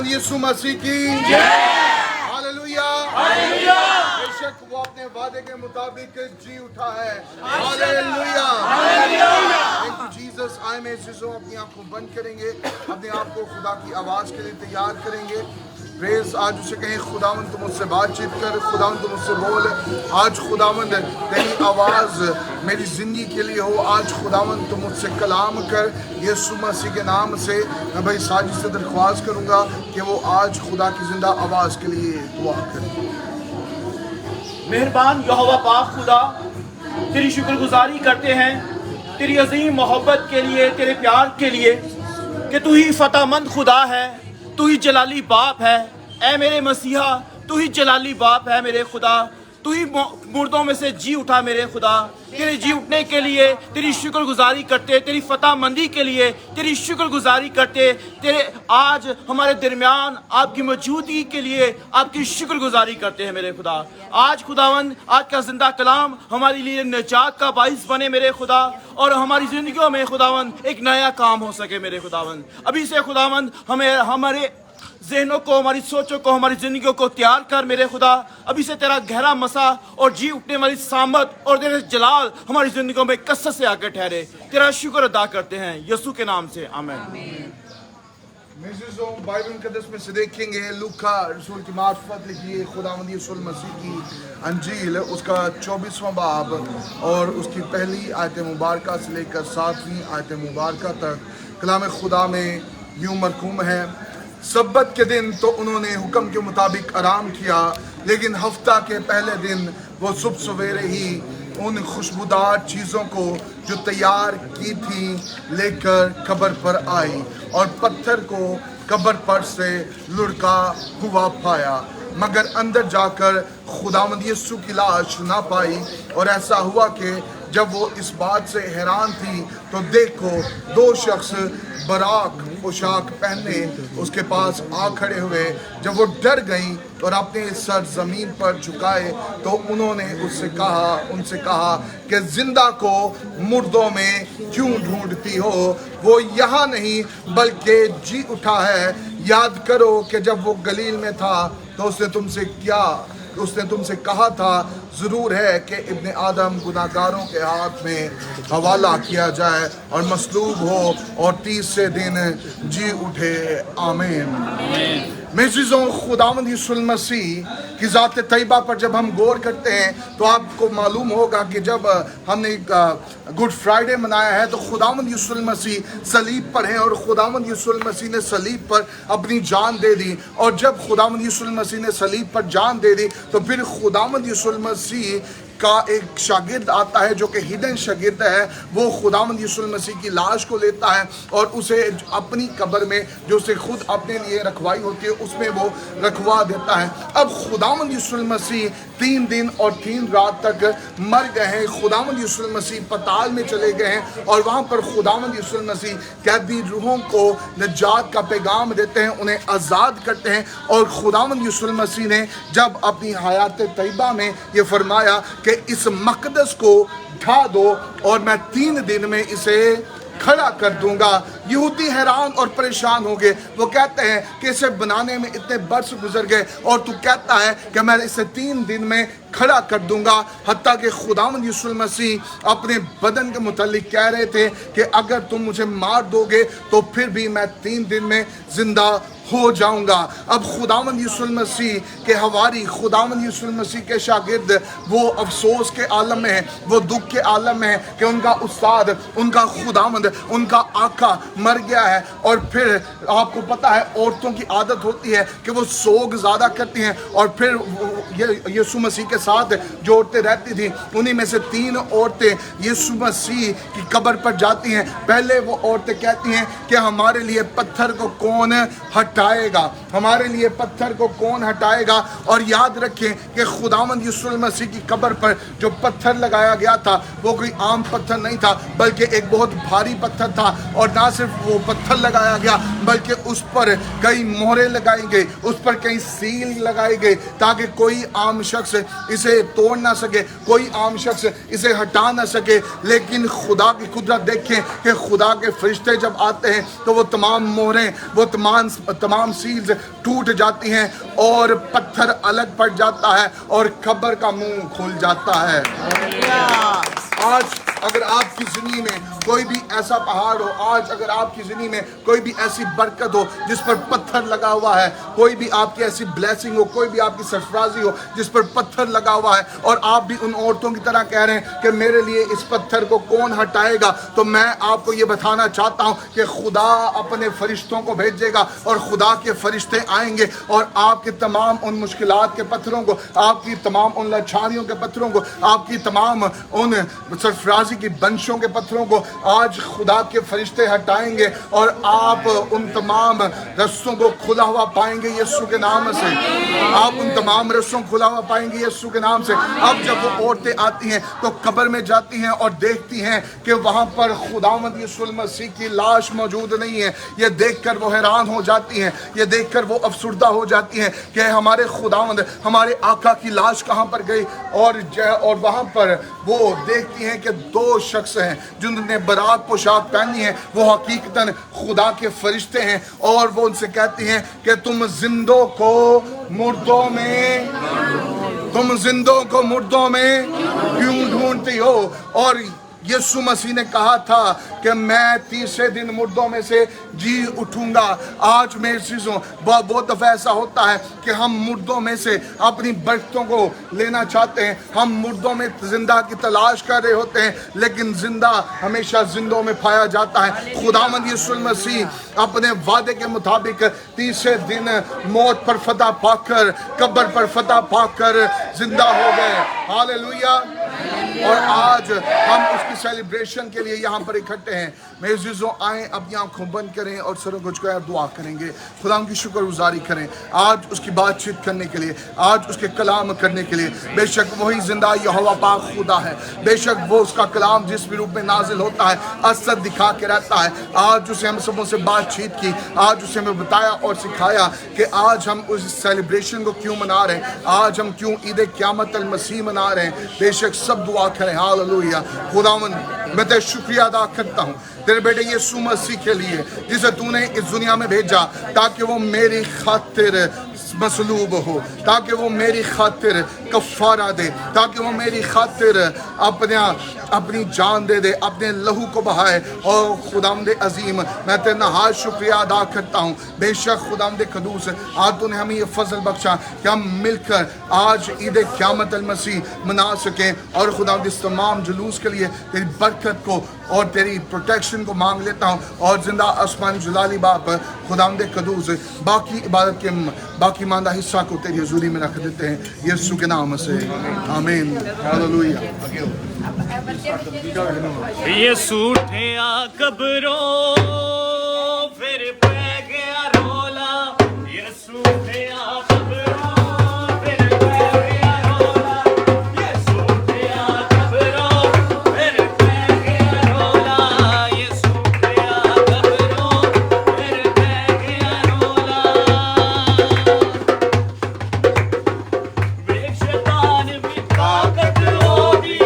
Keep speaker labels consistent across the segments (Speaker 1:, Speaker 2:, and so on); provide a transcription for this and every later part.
Speaker 1: खुदावंद यीशु मसीह की hallelujah hallelujah. बेशक वो अपने वादे के मुताबिक जी उठा है। Hallelujah hallelujah. Thank you Jesus. आए में चीज़ों अपनी आंखों बंद करेंगे, अपने आप को खुदा की आवाज़ के लिए तैयार करेंगे। प्रेज आज उसे कहें खुदावंद तू मुझसे बातचीत कर, खुदावंद तू मुझसे बोल। आज खुदावंद तेरी आवाज़ मेरी ज़िंदगी के लिए हो। आज खुदावंद तू मुझसे कलाम कर यीशु मसीह के नाम से। मैं भाई साजिद से दरख्वास्त करूँगा कि वो आज खुदा की ज़िंदा आवाज़ के लिए दुआ करें।
Speaker 2: मेहरबान यहोवा पाक खुदा, तेरी शुक्रगुजारी करते हैं तेरी अजीम मोहब्बत के लिए, तेरे प्यार के लिए कि तू ही फतेहमंद खुदा है, तू ही जलाली बाप है। ऐ मेरे मसीहा, तू ही जलाली बाप है मेरे खुदा। तू ही मुर्दों में से जी उठा मेरे खुदा। तेरे जी उठने के लिए तेरी शुक्रगुजारी करते, तेरी फतेहमंदी के लिए तेरी शुक्रगुजारी करते, तेरे आज हमारे दरमियान आपकी मौजूदगी के लिए आपकी शुक्रगुजारी करते हैं मेरे खुदा। आज खुदावंद, आज का जिंदा कलाम हमारे लिए निजात का बाइस बने मेरे खुदा, और हमारी ज़िंदगियों में खुदावंद एक नया काम हो सके मेरे खुदावंद। अभी से खुदावंद हमें हमारे ज़हनों को, हमारी सोचों को, हमारी ज़िंदगियों को तैयार कर मेरे खुदा। अभी से तेरा गहरा मसा और जी उठने वाली सामत और तेरे जलाल हमारी ज़िंदगियों में कसरत से आकर ठहरे। तेरा शुक्र अदा करते हैं यीशु के नाम से, आमीन।
Speaker 1: बाइबल मुकद्दस में से देखेंगे लूका रसूल की मार्फत लिखी खुदावंद यीशु मसीह की अंजील, उसका 24वां बाब और उसकी पहली आयत मुबारक से लेकर 7वीं आयत मुबारक तक कलाम खुदा में यूं मरकूम है। सब्बत के दिन तो उन्होंने हुक्म के मुताबिक आराम किया, लेकिन हफ्ता के पहले दिन वो सुबह सवेरे ही उन खुशबूदार चीज़ों को जो तैयार की थी लेकर कब्र पर आई और पत्थर को कब्र पर से लुढ़का हुआ पाया, मगर अंदर जाकर खुदावंद यीशु की लाश ना पाई। और ऐसा हुआ कि जब वो इस बात से हैरान थी तो देखो 2 शख्स बराक पोशाक पहने उसके पास आ खड़े हुए। जब वो डर गई और अपने सर जमीन पर झुकाए तो उन्होंने उनसे कहा कि जिंदा को मुर्दों में क्यों ढूंढती हो? वो यहाँ नहीं बल्कि जी उठा है। याद करो कि जब वो गलील में था तो उसने तुमसे कहा था, ज़रूर है कि इब्ने आदम गुनाहगारों के हाथ में हवाला किया जाए और मसलूब हो और 30 दिन जी उठे। आमीन। मेरे चीज़ों, खुदावंद यीशु मसीह की ज़ात तैयबा पर जब हम गौर करते हैं तो आपको मालूम होगा कि जब हमने गुड फ्राइडे मनाया है तो खुदावंद यीशु मसीह सलीब पर हैं और खुदावंद यीशु मसीह ने सलीब पर अपनी जान दे दी। और जब खुदावंद यीशु मसीह ने सलीब पर जान दे दी तो फिर खुदावंद यीशु मसीह का एक शागिर्द आता है जो कि हिडन शागिर्द है। वो खुदावंद यीशु मसीह की लाश को लेता है और उसे अपनी कब्र में जो उसे खुद अपने लिए रखवाई होती है उसमें वो रखवा देता है। अब खुदावंद यीशु मसीह 3 दिन और 3 रात तक मर गए हैं। खुदावंद यीशु मसीह पताल में चले गए हैं और वहाँ पर खुदावंद यीशु मसीह कैदी रूहों को निजात का पैगाम देते हैं, उन्हें आज़ाद करते हैं। और खुदावंद यीशु मसीह ने जब अपनी हयात तैयबा में ये फरमाया कि इस मकदस को ढा दो और मैं 3 दिन में इसे खड़ा कर दूंगा, यहूदी हैरान और परेशान हो गए। वो कहते हैं कि इसे बनाने में इतने बरस गुजर गए और तू कहता है कि मैं इसे 3 दिन में खड़ा कर दूंगा। हत्ता कि खुदावंद यीशु मसीह अपने बदन के मुतालिक कह रहे थे कि अगर तुम मुझे मार दोगे तो फिर भी मैं 3 दिन में जिंदा हो जाऊंगा। अब खुदावंद यीशु मसीह के हवारी, खुदावंद यीशु मसीह के शागिर्द वो अफसोस के आलम में है, वो दुख के आलम में है कि उनका उस्ताद, उनका खुदावंद, उनका आका मर गया है। और फिर आपको पता है औरतों की आदत होती है कि वो सोग ज़्यादा करती हैं और फिर यीशु मसीह के साथ जो औरतें रहती थी उन्हीं में से 3 औरतें यीशु मसीह की कब्र पर जाती हैं। पहले वो औरतें कहती हैं कि हमारे लिए पत्थर को कौन हटाएगा, हमारे लिए पत्थर को कौन हटाएगा। और याद रखें कि खुदावंद यीशु मसीह की कब्र पर जो पत्थर लगाया गया था वो कोई आम पत्थर नहीं था बल्कि एक बहुत भारी पत्थर था। और ना सिर्फ वो पत्थर लगाया गया बल्कि उस पर कई मोहरें लगाई गई, उस पर कई सील लगाई गई ताकि कोई आम शख्स इसे तोड़ ना सके, कोई आम शख्स इसे हटा ना सके। लेकिन खुदा की कुदरत देखें कि खुदा के फरिश्ते जब आते हैं तो वो तमाम मोहरें, वो तमाम सील्स टूट जाती हैं और पत्थर अलग पड़ जाता है और कब्र का मुंह खुल जाता है। आज अगर आपकी ज़िंदगी में कोई भी ऐसा पहाड़ हो, आज अगर आपकी ज़िंदगी में कोई भी ऐसी बरकत हो जिस पर पत्थर लगा हुआ है, कोई भी आपकी ऐसी ब्लेसिंग हो, कोई भी आपकी सरफराजी हो जिस पर पत्थर लगा हुआ है, और आप भी उन औरतों की तरह कह रहे हैं कि मेरे लिए इस पत्थर को कौन हटाएगा, तो मैं आपको ये बताना चाहता हूँ कि खुदा अपने फरिश्तों को भेजेगा और खुदा के फरिश्ते आएंगे और आपके तमाम उन मुश्किलात के पत्थरों को, आपकी तमाम उन लाचारियों के पत्थरों को, आपकी तमाम उन सरफराजी की बंशों के पत्थरों को आज खुदा के फरिश्ते हटाएंगे और आप उन तमाम रस्तों को खुला हुआ पाएंगे यीशु के नाम से। आप उन तमाम रस्तों को खुला हुआ पाएंगे यीशु के नाम से। अब जब वो औरतें आती हैं तो कब्र में जाती हैं और देखती हैं कि वहाँ पर खुदावंद यीशु मसीह की लाश मौजूद नहीं है। ये देखकर वो हैरान हो जाती हैं, ये देखकर वो अफसुर्दा हो जाती हैं कि हमारे खुदावंद, हमारे आका की लाश कहाँ पर गई। और वहाँ पर वो देखती हैं कि दो शख्स हैं जिन्होंने बरात पोशाक पहनी है, वो हकीकतन खुदा के फरिश्ते हैं। और वो उनसे कहती हैं कि तुम जिंदों को मुर्दों में क्यों ढूंढती हो। और यीशु मसीह ने कहा था कि मैं तीसरे दिन मुर्दों में से जी उठूंगा। आज मेरी चीज़ों बहुत दफ़ा ऐसा होता है कि हम मुर्दों में से अपनी बरकतों को लेना चाहते हैं, हम मुर्दों में जिंदा की तलाश कर रहे होते हैं, लेकिन जिंदा हमेशा जिंदों में पाया जाता है। खुदावंद यीशु मसीह अपने वादे के मुताबिक तीसरे दिन मौत पर फतह पाकर, कब्र पर फतह पाकर जिंदा हो गए। हालेलुया। और आज हम उसकी सेलिब्रेशन के लिए यहाँ पर इकट्ठे हैं। मेरे अज़ीज़ों, आएँ अपनी आँखों बंद करें और सरों को झुकाएं, दुआ करेंगे, खुदा की शुक्रगुजारी करें आज उसकी बातचीत करने के लिए, आज उसके कलाम करने के लिए। बेशक वही जिंदा यहोवा पाक खुदा है, बेशक वो उसका कलाम जिस भी रूप में नाजिल होता है असर दिखा के रहता है। आज उसे हम सबों से बातचीत की, आज उसे हमें बताया और सिखाया कि आज हम उस सेलिब्रेशन को क्यों मना रहे हैं, आज हम क्यों ईद क़यामत अल मसीह मना रहे हैं। बेशक सब दुआ करें। हालेलुया। खुदावंद, मैं तेरा शुक्रिया अदा करता हूँ तेरे बेटे यीशु मसीह के लिए, जिसे तूने इस दुनिया में भेजा ताकि वो मेरी खातिर मसलूब हो, ताकि वो मेरी खातिर कफ़ारा दे, ताकि वो मेरी खातिर अपनी जान दे, अपने लहू को बहाए। और खुदावंद अजीम, मैं तेरा नहायत शुक्रिया अदा करता हूँ। बेशक खुदावंद कदूस, आज तूने हमें ये फजल बख्शा कि हम मिलकर आज ईद क़यामत अल मसीह मना सकें। और खुदावंद इस तमाम जुलूस के लिए तेरी बरकत को और तेरी प्रोटेक्शन को मांग लेता हूँ। और जिंदा आसमान जलाली बाप खुदावंद कदूस, बाकी इबादत के बाकी मानदा हिस्सा को तेरी हुजूरी में रख देते हैं यीशु के नाम से, आमीन। हालेलुया।
Speaker 3: यीशु उठया कब्रों फिर पै गया रोला, यीशु उठया कब्रों फिर पै गया रोला, यीशु उठया कब्रों फिर पै गया रोला, यीशु उठया कब्रों फिर पै गया रोला। बेशक शैतान भी ताकत होगी,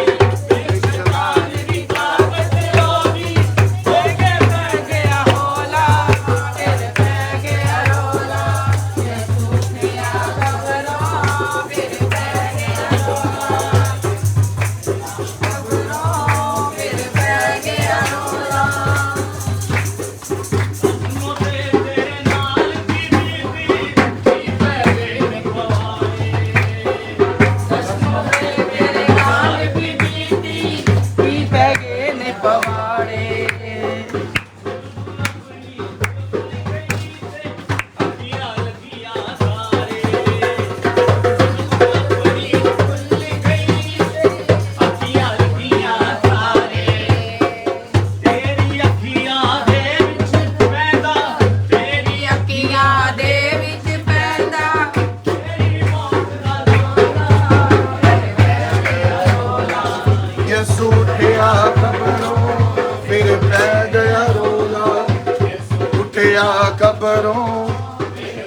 Speaker 1: कब्रों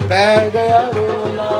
Speaker 1: पै गया रोला।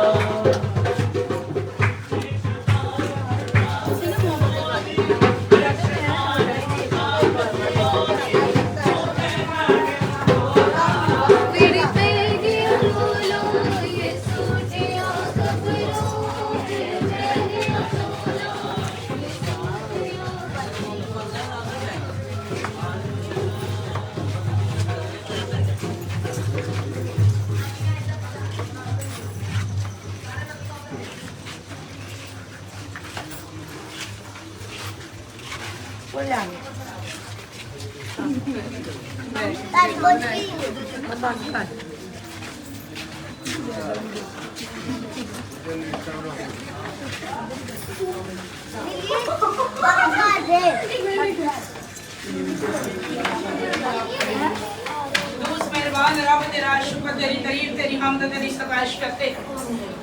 Speaker 4: मेहरबान रब तेरा शुक्र तेरी तारीफ तेरी हमद तेरी सताइश करते हैं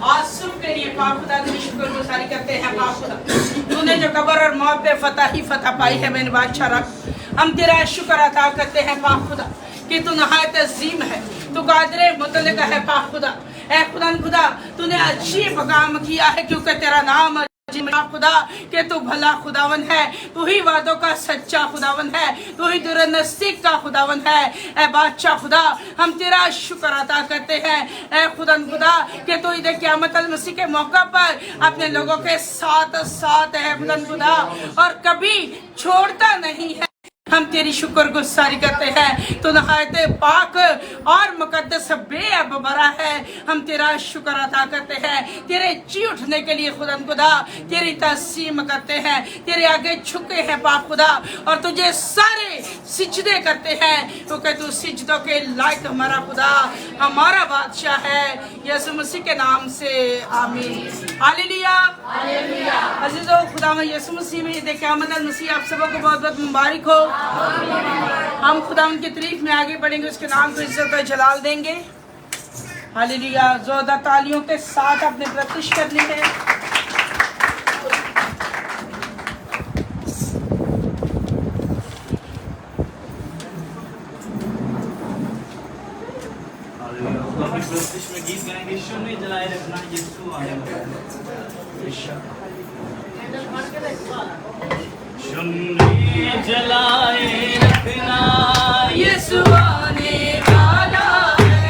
Speaker 4: आज सुबह के लिए पाक खुदा तेरी शुक्रगुजारी करते हैं पाक खुदा तूने जो कब्र और मौत पे फतह ही फतह पाई है मेरे बादशाह रब हम तेरा शुक्र अदा करते हैं पाक खुदा कि तू नहायत अजीम है तू कादिर मुतलक है पाक खुदा ऐ खुदा तूने अजीब काम किया है क्योंकि तेरा नाम खुदा कि तू भला खुदावन है तू ही वादों का सच्चा खुदावन है तू ही दुरनसीब का खुदावन है ऐ बादशाह खुदा हम तेरा शुक्र अदा करते हैं ऐ खुदा कि तू ही क़यामत मसीह के मौका पर अपने लोगों के साथ साथ है खुदा और कभी छोड़ता नहीं है हम तेरी शुक्रगुजारी करते हैं तो नहायत पाक और मुकद्दस बेअबरा है हम तेरा शुक्र अदा करते हैं तेरे जी उठने के लिए खुदा तेरी तस्लीम करते हैं तेरे आगे झुके हैं पाक खुदा और तुझे सारे सिजदे करते हैं क्योंकि तू सिजदों के लायक हमारा खुदा हमारा बादशाह है यीशु मसीह के नाम से आमीन हालेलुया अजीजों खुदा में यीशु मसीह में क़यामत मसीह आप सबको बहुत बहुत मुबारक हो हम खुदा उनकी तारीफ में आगे बढ़ेंगे उसके नाम को इज्जत और जलाल देंगे हालेलुया जोरदार तालियों के साथ अपने प्रतिष्ठ करनी है
Speaker 3: में गीत गाएंगे शम्मे जलाए रखना यीशु आने वाला है शम्मे जलाए रखना
Speaker 4: यीशु आने वाला है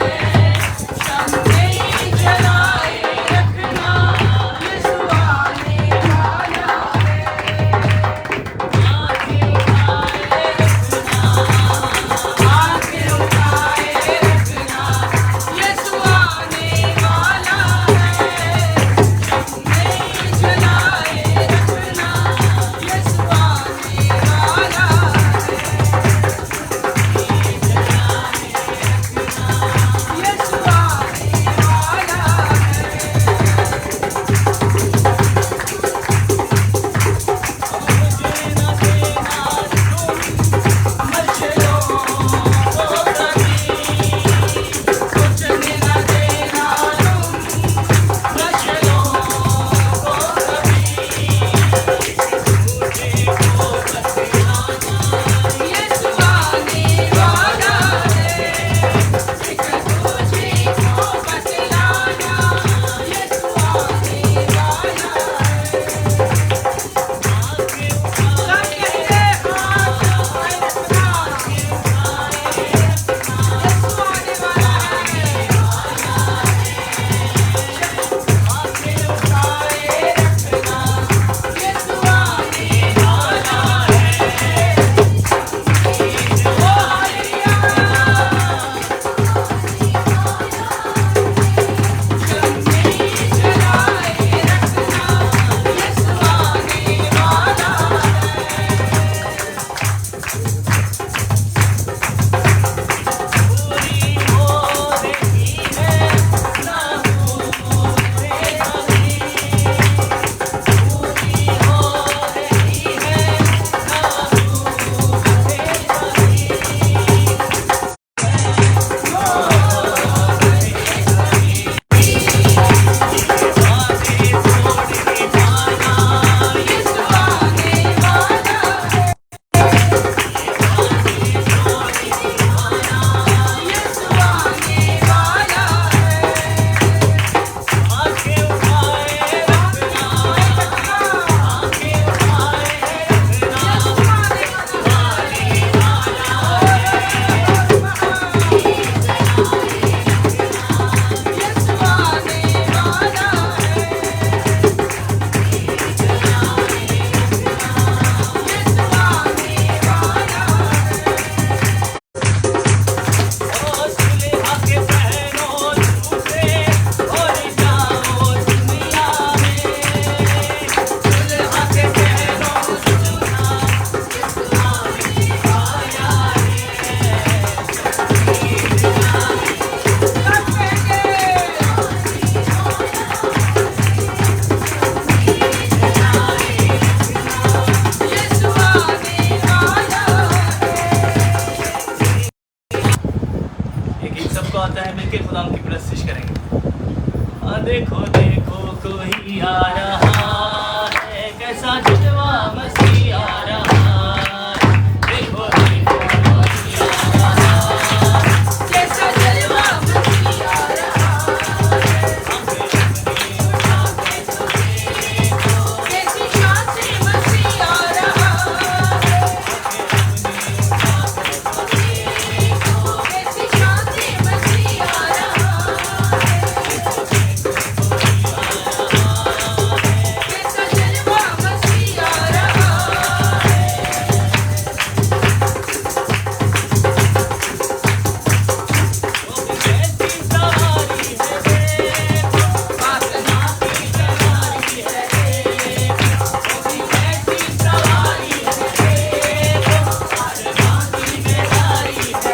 Speaker 4: शम्मे जलाए रखना यीशु आने वाला है आंखें उठाए रखना यीशु आने वाला है शम्मे जलाए रखना यीशु आने वाला है
Speaker 3: के खुदा की प्रस्तुति करेंगे। देखो देखो कोई आ रहा है, कैसा जलवा मसीह आ रहा है। देखो देखो कोई आ रहा है,
Speaker 4: कैसा जलवा मसीह आ रहा है। कैसी शान से मसीह आ रहा है। कैसी शान से मसीह आ रहा है। कैसा जलवा मसीह आ रहा है।
Speaker 3: कैसी सवारी है देखो,
Speaker 4: आसमां
Speaker 3: की सवारी है देखो, कैसी सवारी है देखो, आसमां की सवारी है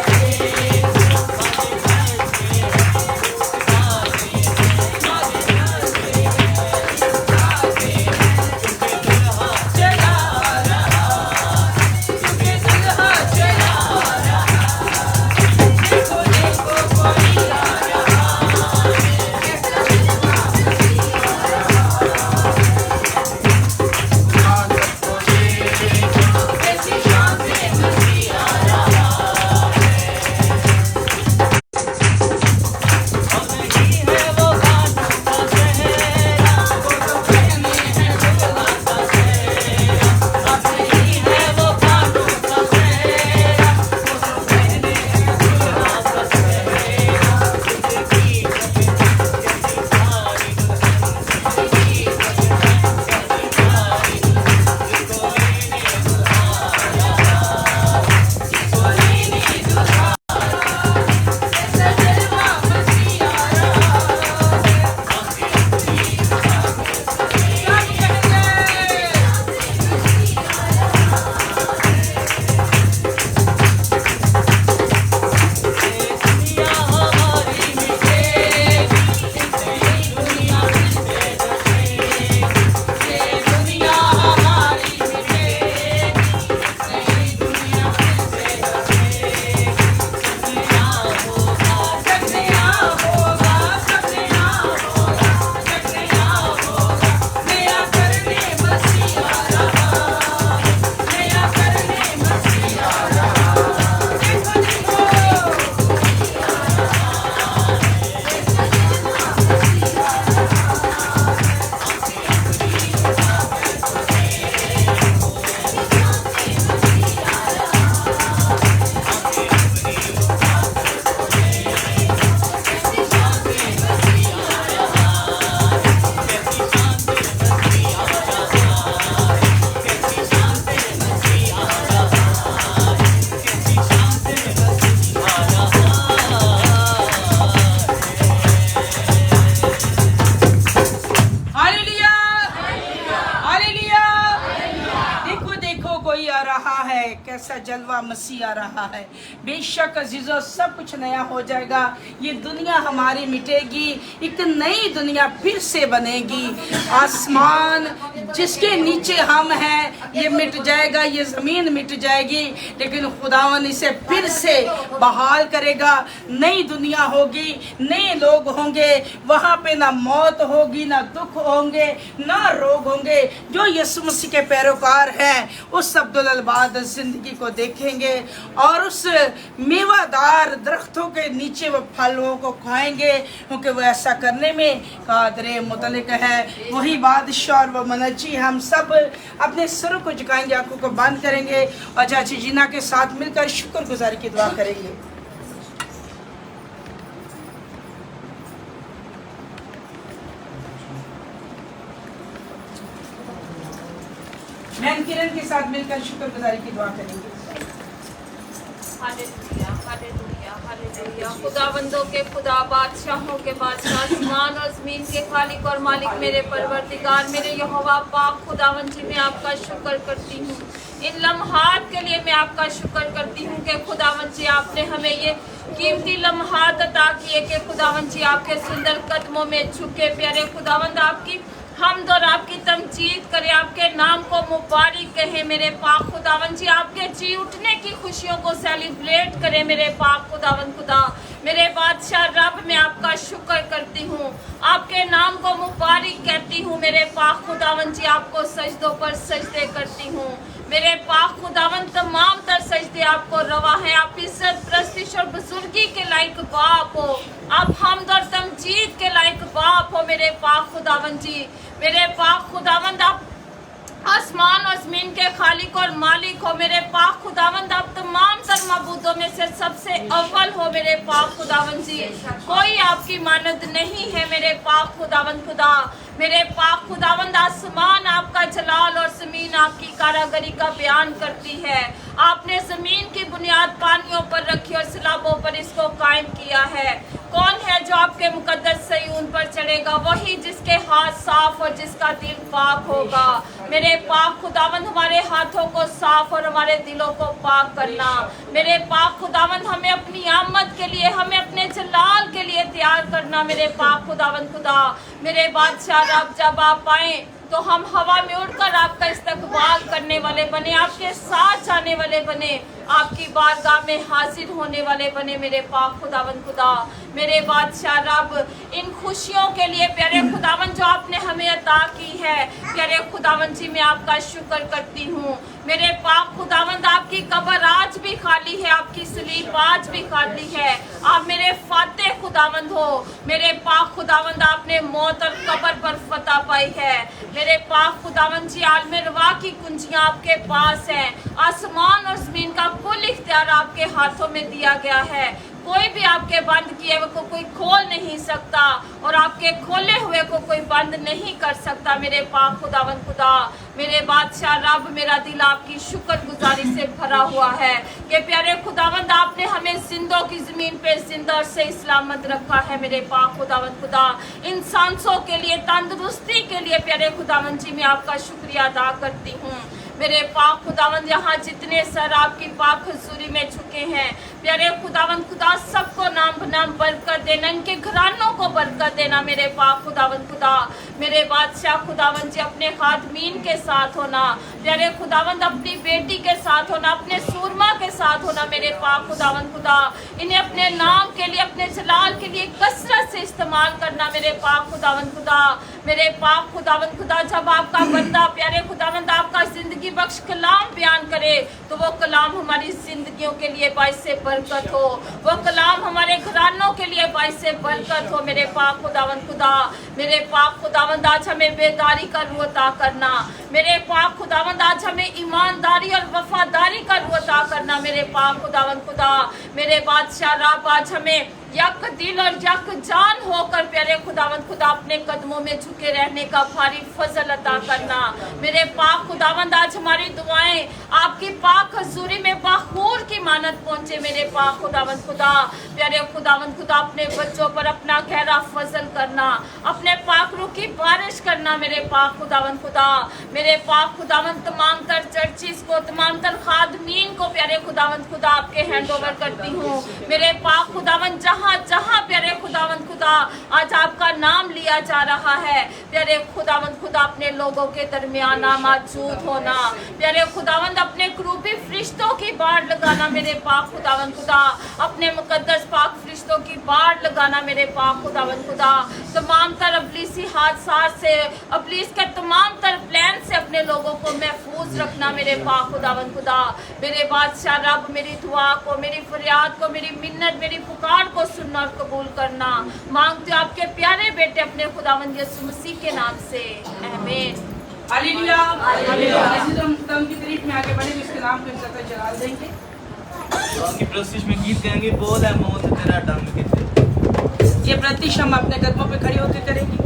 Speaker 4: चला आ रहा है। क्योंकि दुल्हा चला आ रहा है। देखो देखो कोई आ रहा है। कैसा जलवा मसीह आ रहा है। कैसी शान से मसीह आ रहा
Speaker 3: नहीं है वो घाटों का सहरा,
Speaker 4: कहने हैं दुल्हा का
Speaker 3: अब नहीं है वो घाटों का सहरा, कहने हैं दुल्हा का सहरा। जिंदगी कैसी सारी जिंदगी कैसी सारी जिसको लेने
Speaker 4: कैसा जलवा मसीह आ रहा है। सब कहेंगे
Speaker 3: दुनिया हमारी मिटेगी, नई दुनिया मिलते रहेगी।
Speaker 4: ये दुनिया हमारी मिटेगी। नई दुनिया मिलते रहेगी। सपने होगा, सपने होगा, सपने होगा। नया करने मसीह आ रहा है। नया करने मसीह आ रहा है। देखो देखो हालेलुया हालेलुया। देखो देखो कोई आ रहा है। कैसा जलवा मसीह आ रहा है। बेशक अजीजों सब कुछ नया हो जाएगा। ये दुनिया हमारी मिटेगी, एक नई दुनिया फिर से बनेगी। आसमान जिसके नीचे हम हैं ये मिट जाएगा, ये ज़मीन मिट जाएगी, लेकिन खुदावन इसे फिर से बहाल करेगा। नई दुनिया होगी, नए लोग होंगे। वहाँ पे ना मौत होगी, ना दुख होंगे, ना रोग होंगे। जो यीशु मसीह के पैरोकार हैं उस अब्दुल अलबाद जिंदगी को देखेंगे और उस मेवादार दरख्तों के नीचे वो फलों को खाएंगे, क्योंकि वो ऐसा करने में कादरे मुतलक है। वही बादशाह और वो मनची। हम सब अपने सरों को झुकाएंगे, आंखों को बंद करेंगे और चाची जीना के साथ मिलकर शुक्रगुजारी की दुआ करेंगे। मैन किरण के साथ मिलकर शुक्रगुजारी की दुआ करेंगे।
Speaker 5: Hallelujah hallelujah hallelujah. खुदाबंदों के खुदा, बादशाहों के बादशाह, आसमान और ज़मीन के खालिक और मालिक, मेरे परवरदिगार, मेरे यहोवा पाक खुदावंद जी, मैं आपका शुक्र करती हूँ। इन लम्हात के लिए मैं आपका शुक्र करती हूँ कि खुदावंद जी आपने हमें ये कीमती लम्हात अता किए कि खुदावंद जी आपके सुंदर कदमों में झुके प्यारे खुदावंद आपकी हमद और आपकी तमजीद करें, आपके नाम को को मुबारक कहें मेरे पाक खुदावन जी, आपके जी उठने की खुशियों को सेलिब्रेट करें मेरे पाक खुदावन खुदा। मेरे बादशाह रब, मैं आपका शुक्र करती हूँ, आपके नाम को मुबारक कहती हूँ मेरे पाक खुदावन जी, आपको सजदों पर सजदे करती हूँ मेरे पाक खुदावन। तमाम तर सजदे आपको रवा है, आप इज्जत प्रस्तिश और बुजुर्गी के लायक बाप हो, आप हमद और तमजीद के लायक बाप हो मेरे पाक खुदावन जी। मेरे पाक खुदावंद, आप आसमान और ज़मीन के खालिक और मालिक हो मेरे पाक खुदावंद। आप तमाम तर मबूदों में से सबसे अव्वल हो मेरे पाक खुदावंद जी, कोई आपकी मानद नहीं है मेरे पाक खुदावंद खुदा। मेरे पाक खुदावंद, आसमान आपका जलाल और ज़मीन आपकी कारागरी का बयान करती है। आपने ज़मीन की बुनियाद पानियों पर रखी और सलाबों पर इसको कायम किया है। कौन है जो आपके मुकद्दस सयून पर चढ़ेगा? वही जिसके हाथ साफ और जिसका दिल पाक होगा मेरे पाक खुदावंद। हमारे हाथों को साफ और हमारे दिलों को पाक करना मेरे पाक खुदावंद। हमें अपनी आमद के लिए, हमें अपने जलाल के लिए तैयार करना मेरे पाक खुदावंद खुदा। मेरे बादशाह रब, जब आप आए तो हम हवा में उड़कर आपका इस्तकबाल करने वाले बने, आपके साथ जाने वाले बने, आपकी बारगाह में हाजिर होने वाले बने मेरे पाक खुदावंद खुदा। मेरे बादशाह रब, इन खुशियों के लिए प्यारे खुदावंद जो आपने हमें अता की है, प्यारे खुदावंद जी मैं आपका शुक्र करती हूँ मेरे पाक खुदावंद। आपकी कब्र आज भी खाली है, आपकी सलीब आज भी खाली है। आप मेरे फाते खुदावंद हो मेरे पाक खुदावंद। आपने मौत और कब्र पर फतह पाई है मेरे पाक खुदावंद जी। आलमे रवा की कुंजियां आपके पास हैं, आसमान और ज़मीन का कुल इख्तियार आपके हाथों में दिया गया है। कोई भी आपके बंद किए हुए को कोई खोल नहीं सकता और आपके खोले हुए को कोई बंद नहीं कर सकता मेरे पाक खुदावंद खुदा। मेरे बादशाह रब, मेरा दिल आपकी शुक्रगुजारी से भरा हुआ है कि प्यारे खुदावंद आपने हमें जिंदों की ज़मीन पे जिंदा और सही सलामत रखा है मेरे पाक खुदावंद खुदा। इन सांसों के लिए, तंदुरुस्ती के लिए प्यारे खुदावंद जी मैं आपका शुक्रिया अदा करती हूँ मेरे पाक खुदावंद। यहाँ जितने सर आपकी पाक हुजूरी में झुके हैं प्यारे खुदावंद खुदा, सबको नाम बनाम बरकत देना, इनके घरानों को बरकत देना मेरे पाक खुदावंद खुदा। मेरे बादशाह खुदावंद जी, अपने खादमीन के साथ होना प्यारे खुदावंद, अपनी बेटी के साथ होना, अपने सूरमा के साथ होना मेरे पाक खुदावंद खुदा। इन्हें अपने नाम के लिए, अपने जलाल के लिए कसरत से इस्तेमाल करना मेरे पाक खुदावंद खुदा। मेरे पाक खुदावंद खुदा, जब आपका बंदा प्यारे खुदावंद आपका जिंदगी बख्श कलाम बयान करे तो वो कलाम हमारी जिंदगियों के लिए बाइस से बरकत हो, वो कलाम हमारे घरानों के लिए बाइस से बरकत हो मेरे पाक खुदावंद खुदा। मेरे पाक खुदावंद, आज हमें बेदारी का रूह अता करना मेरे पाक खुदावंद। आज हमें ईमानदारी और वफादारी का रूह अता करना मेरे पाक खुदावंद खुदा। मेरे बादशाह रब, आज हमें यक दिल और यक जान होकर प्यारे खुदावंद खुदा अपने कदमों में झुके रहने का भारी फजल अता करना मेरे पाक खुदावंद। आज हमारी दुआएं आपकी पाक हजूरी में बखूर की मानत पहुंचे मेरे पाक खुदावंद खुदा। प्यारे खुदावंद खुदा, अपने बच्चों पर अपना गहरा फजल करना, अपने पाक रूह की बारिश करना मेरे पाक खुदावंद खुदा। मेरे पाक खुदावंद, तमाम तर चर्चिस को, तमाम तर खादमीन को प्यारे खुदावंद खुदा आपके हैंड ओवर करती हूँ मेरे पाक खुदावंद। जहाँ जहाँ प्यारे खुदावंद खुदा आज आपका नाम लिया जा रहा है प्यारे खुदावंद खुदा, अपने लोगों के दरमियान मौजूद होना प्यारे खुदावंद। अपने क्रूबी फरिश्तों की बाढ़ लगाना मेरे पाक खुदावंद खुदा, अपने मुकद्दस पाक फरिश्तों की बाढ़ लगाना मेरे पाक खुदावंद खुदा। तमाम तर अबलीसी हादसा से, अबलीस के तमाम तर प्लान से अपने लोगों को महफूज रखना मेरे पाक खुदावंद खुदा। मेरे बादशाह रब, मेरी दुआ को, मेरी फरियाद को, मेरी मिन्नत, मेरी पुकार को सुनना और कबूल करना मांगते हो आपके प्यारे बेटे अपने खुदावंद यीशु मसीह के नाम से, आमीन।
Speaker 4: Hallelujah hallelujah. इसी तरह मुकद्दम की तारीफ में आगे बढ़ेंगे, इसके नाम को इज्जत और जलाल देंगे।
Speaker 3: आपकी प्रस्तिश में गीत गाएंगे, बोल है मौत तेरा डंग किथे।
Speaker 4: ये प्रतिश हम अपने कदमों पे खड़े होकर करेंगे।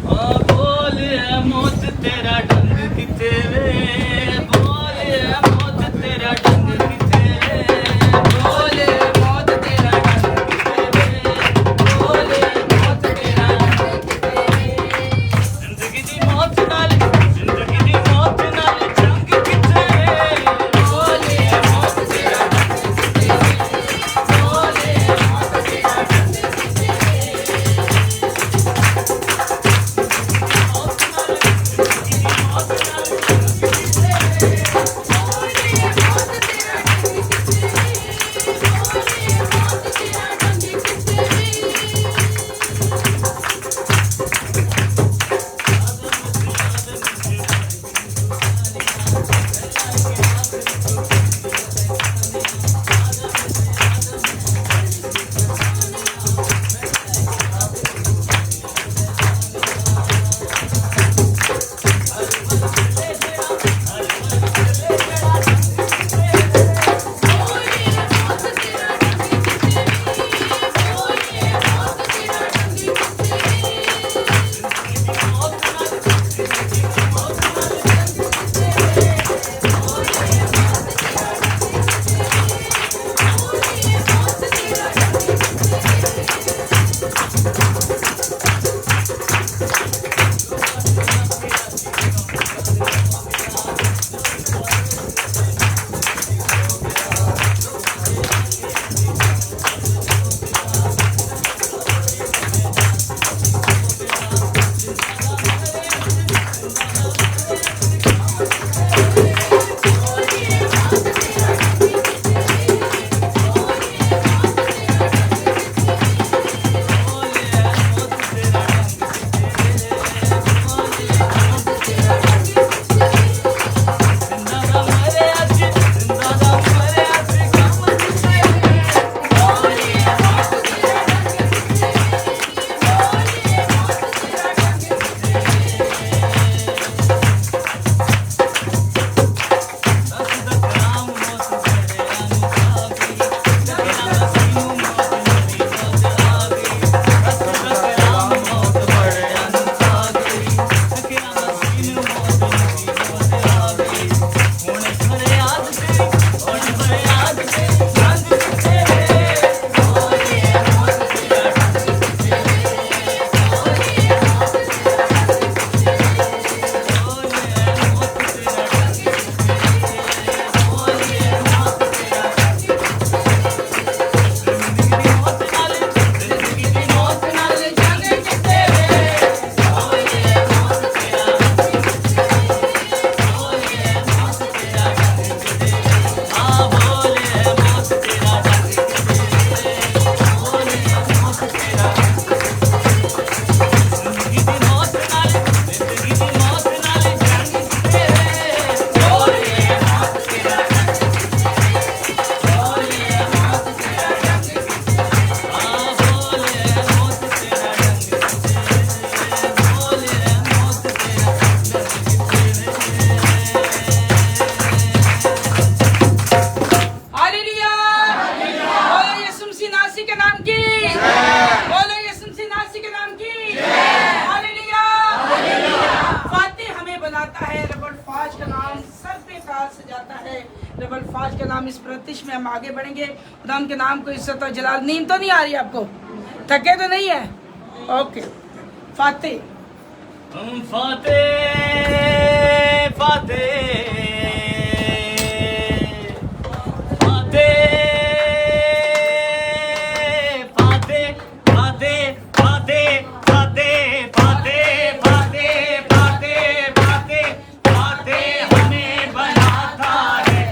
Speaker 3: बोल है मौत तेरा डंग किथे वे, बोल है मौत तेरा डंग किथे वे, बोल है मौत तेरा डंग किथे वे, बोल है मौत तेरा डंग किथे वे। जिंदगी दी मौत नाल, जिंदगी दी मौत नाल जंग किथे वे, बोल है मौत तेरा डंग किथे वे, बोल है मौत तेरा डंग किथे वे। मौत नाल, जिंदगी दी मौत नाल
Speaker 4: लेवल 5 के नाम इस प्रतिश में हम आगे बढ़ेंगे। खुदा उनके नाम को इज्जत और जलाल। नींद तो नहीं आ रही आपको? थके तो नहीं है? ओके, फाते
Speaker 3: फाते फाते फाते फाते फाते फाते फाते फाते फाते फाते फाते फाते हमें बनाता है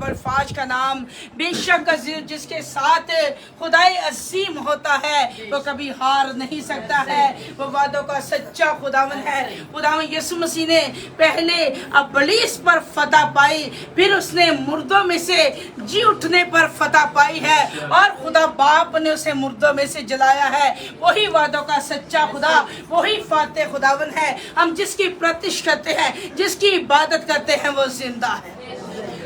Speaker 4: रब्बुल-फाज का नाम। बेशक जिसके साथ खुदाई अजीम होता है वो कभी हार नहीं सकता है, वो वादों का सच्चा खुदावन है। खुदावन यीशु मसीह ने पहले इब्लीस पर फतह पाई, फिर उसने मुर्दों में से जी उठने पर फतह पाई है और खुदा बाप ने उसे मुर्दों में से जलाया है। वही वादों का सच्चा खुदा, वही फाते खुदावन है। हम जिसकी प्रतिष्ठा करते हैं, जिसकी इबादत करते हैं, वो जिंदा है,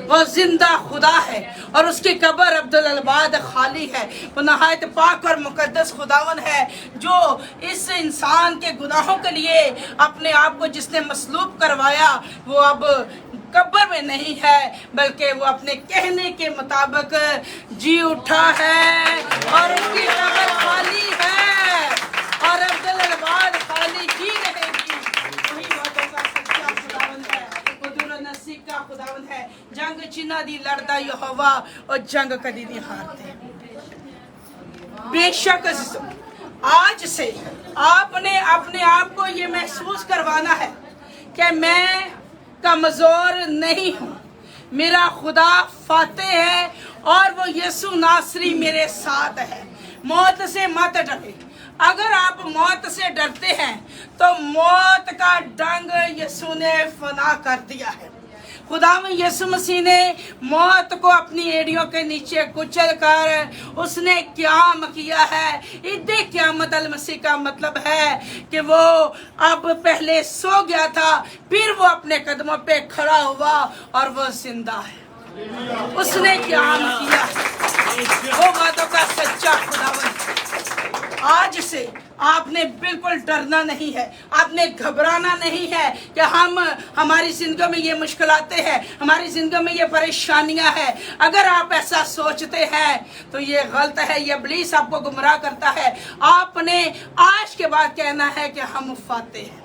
Speaker 4: वो जिंदा खुदा है और उसकी कब्र अब्दुल अलबाद खाली है। वो नहायत पाक और मुकद्दस खुदावन है जो इस इंसान के गुनाहों के लिए अपने आप को जिसने मसलूब करवाया वो अब कब्र में नहीं है, बल्कि वो अपने कहने के मुताबिक जी उठा है और उसकी कब्र खाली है और अब्दुल अलबाद खाली ही रहेगी। वही वादों का सच्चा खुदावन है, कुदूर नसीब का खुदावन है। जंग चिन्ह दी लड़दा यहोवा और जंग कदी नहीं हारते। बेशक आज से आपने अपने आप को ये महसूस करवाना है कि मैं कमजोर नहीं हूँ, मेरा खुदा फाते है और वो यीशु नासरी मेरे साथ है। मौत से मत डरे। अगर आप मौत से डरते हैं तो मौत का डंग यीशु ने फना कर दिया है। खुदावंद यीशु मसीह ने मौत को अपनी एड़ियों के नीचे कुचल कर उसने क़याम किया है। इद्दे क़यामत अल मसीह का मतलब है कि वो अब पहले सो गया था, फिर वो अपने कदमों पे खड़ा हुआ और वो जिंदा है। उसने क़याम किया है। वो वादों का सच्चा खुदावंद। आज से आपने बिल्कुल डरना नहीं है, आपने घबराना नहीं है कि हमारी जिंदगी में ये मुश्किलातें हैं, हमारी जिंदगी में ये परेशानियां हैं। अगर आप ऐसा सोचते हैं तो ये गलत है, ये इब्लीस आपको गुमराह करता है। आपने आज के बाद कहना है कि हम फाते हैं,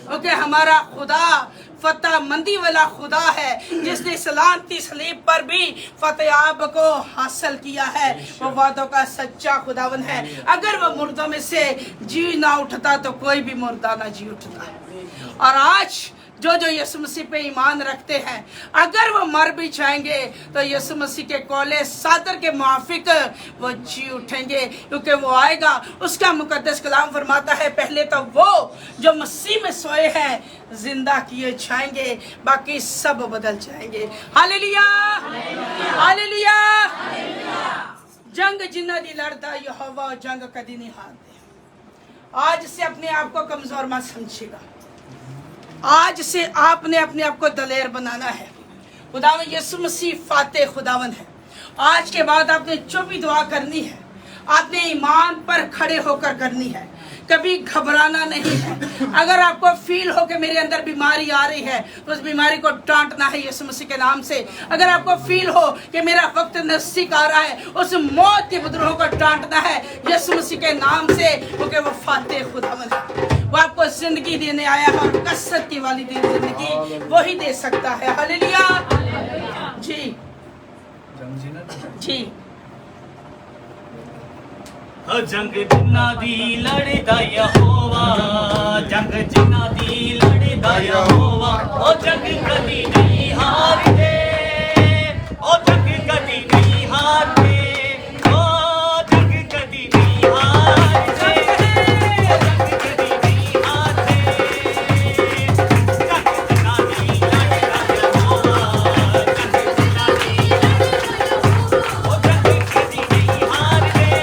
Speaker 4: क्योंकि हमारा खुदा फतह मंदी वाला खुदा है जिसने सलामती सलीब पर भी फतेहाब को हासिल किया है। वो वादों का सच्चा खुदावन है। अगर वो मुर्दों में से जी ना उठता तो कोई भी मुर्दा ना जी उठता। और आज जो यीशु मसीह पे ईमान रखते हैं, अगर वो मर भी जाएंगे तो यीशु मसीह के कौले सादर के मुआफिक वो जी उठेंगे, क्योंकि वो आएगा। उसका मुकद्दस कलाम फरमाता है पहले तो वो जो मसीह में सोए हैं जिंदा किए जाएंगे, बाकी सब बदल जाएंगे। Hallelujah, hallelujah. जंग जिन्ना दी लड़दा यहोवा जंग कदी नहीं हारते। आज से अपने आप को कमजोर मत समझिएगा। आज से आपने अपने आप को दलेर बनाना है। खुदावन यीशु मसीह फाते खुदावन है। आज के बाद आपने जो भी दुआ करनी है आपने ईमान पर खड़े होकर करनी है, कभी घबराना नहीं है। अगर आपको फील हो कि मेरे अंदर बीमारी आ रही है तो उस बीमारी को डांटना है यीशु मसीह के नाम से। अगर आपको फील हो कि मेरा वक्त नज़दीक आ रहा है उस मौत के विद्रोह को डांटना है यीशु मसीह के नाम से, क्योंकि वो फाते खुदावन है। वो आपको जिंदगी देने आया है और कसरत की वाली जिंदगी वही दे सकता है। हालेलुया। जी जी।
Speaker 3: जंग जिन्ना दी लड़दा यहोवा, जंग जिन्ना दी लड़दा यहोवा, ओ जंग कदी नहीं हारते, ओ जंग कदी नहीं हारते, ओ जंग कदी नहीं हारते, जंग कदी नहीं हारते। जंग जिन्ना दी लड़दा यहोवा, जंग जिन्ना दी लड़दा यहोवा, ओ जंग कदी नहीं हारते,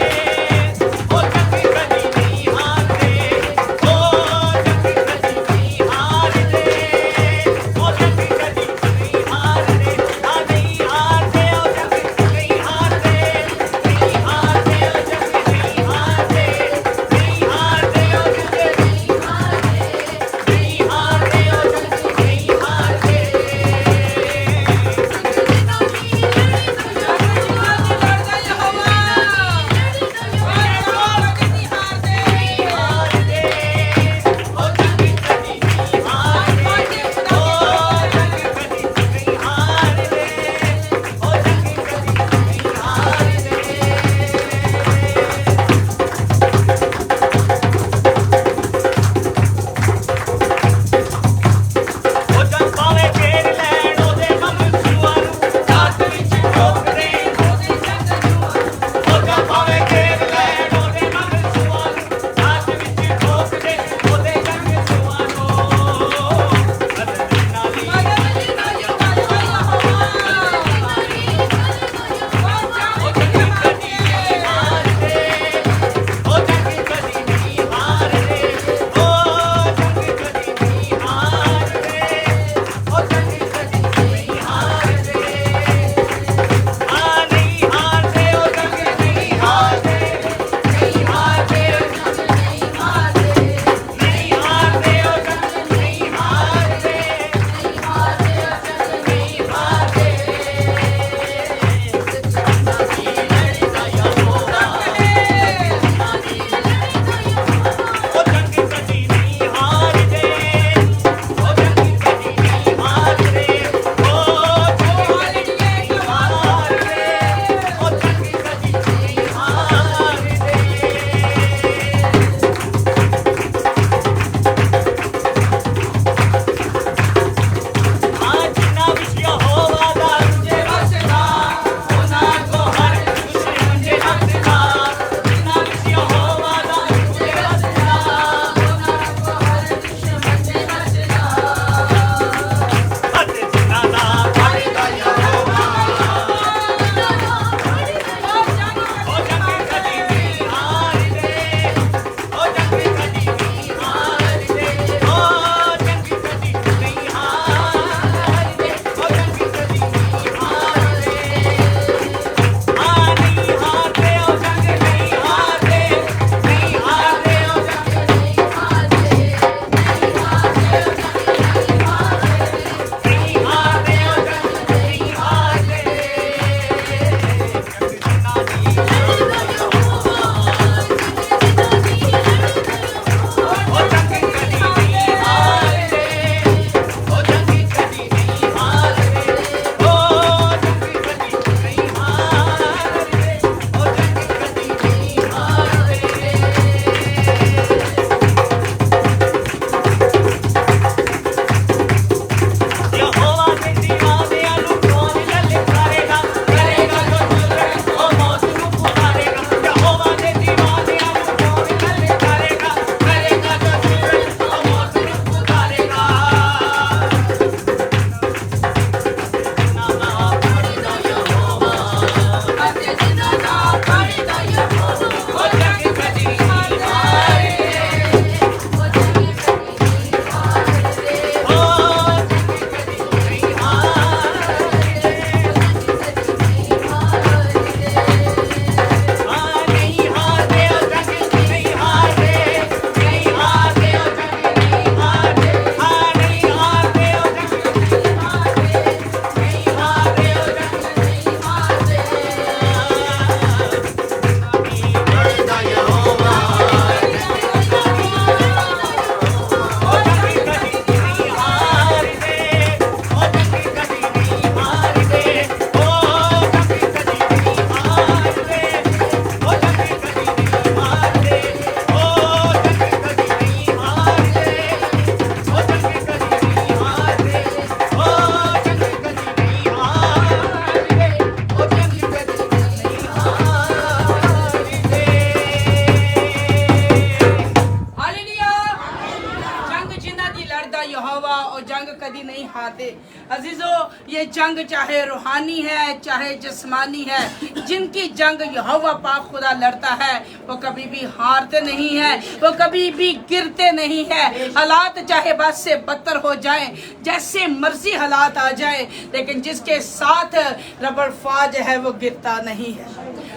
Speaker 4: अजीजों, ये जंग चाहे रूहानी है चाहे जिस्मानी है, जिनकी जंग यहोवा पाक खुदा लड़ता है वो कभी भी हारते नहीं है, वो कभी भी गिरते नहीं है। हालात चाहे बस से बदतर हो जाएं, जैसे मर्जी हालात आ जाए, लेकिन जिसके साथ रबर फाज है वो गिरता नहीं है।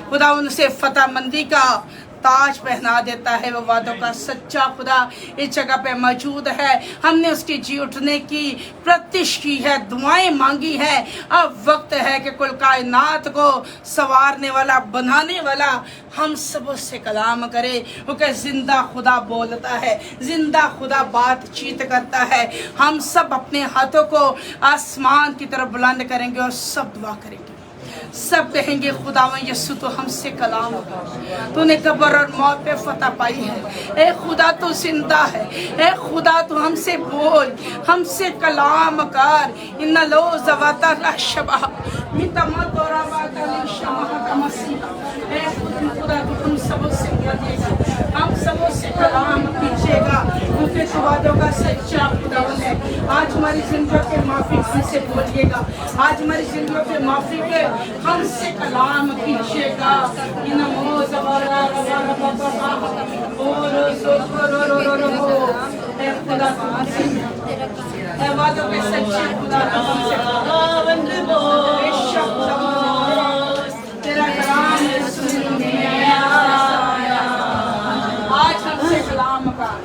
Speaker 4: खुदा उनसे फतह मंदी का ताज पहना देता है। वो वादों का सच्चा खुदा इस जगह पे मौजूद है। हमने उसकी जी उठने की प्रतिश की है, दुआएं मांगी है। अब वक्त है कि कुल कायनात को संवारने वाला, बनाने वाला हम सब से कलाम करे, क्योंकि जिंदा खुदा बोलता है, जिंदा खुदा बातचीत करता है। हम सब अपने हाथों को आसमान की तरफ बुलंद करेंगे और सब दुआ करेंगे। सब कहेंगे खुदावन यीशु तो हमसे कलाम कर, तूने कब्र और मौत पे फतह पाई है। ए खुदा तू जिंदा है, ए खुदा तू हमसे बोल, हमसे कलाम कर। इन्ना लो ज़वाता ला शबा मितमत और आबादली शमा का मसीहा। ए खुदा तू हम सब से बोलिएगा, हम सब से कलाम कीजिएगा, क्योंकि तू वादों का सच्चा खुदावन है। आज हमारी जिंदगी के माफी हमसे बोलिएगा, आज हमारी जिंदगी के माफी के हमसे कलाम कीजिएगा। इन्नो ज़वाता ए खुदा तू हमसे, ए वादों के सच्चे खुदा तू हमसे तेरा कलाम सुनने आया, आज हमसे कलाम का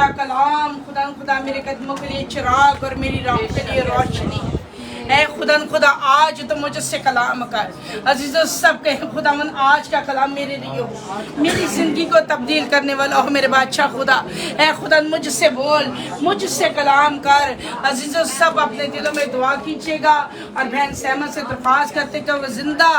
Speaker 4: तेरा कलाम खुदा मेरे कदमों के लिए चिराग और मेरी राह के लिए रोशनी है। ऐ खुदा आज तो मुझसे कलाम कर। अजीज़ों सब कहें खुदावन आज का कलाम मेरे लिए हो, मेरी ज़िंदगी को तब्दील करने वाला हो मेरे बादशाह खुदा। ऐ खुदा मुझसे बोल, मुझसे कलाम कर। अजीज़ों सब अपने दिलों में दुआ कीजिएगा और बहन सहमत से दरख्वास्त करते कि वो जिंदा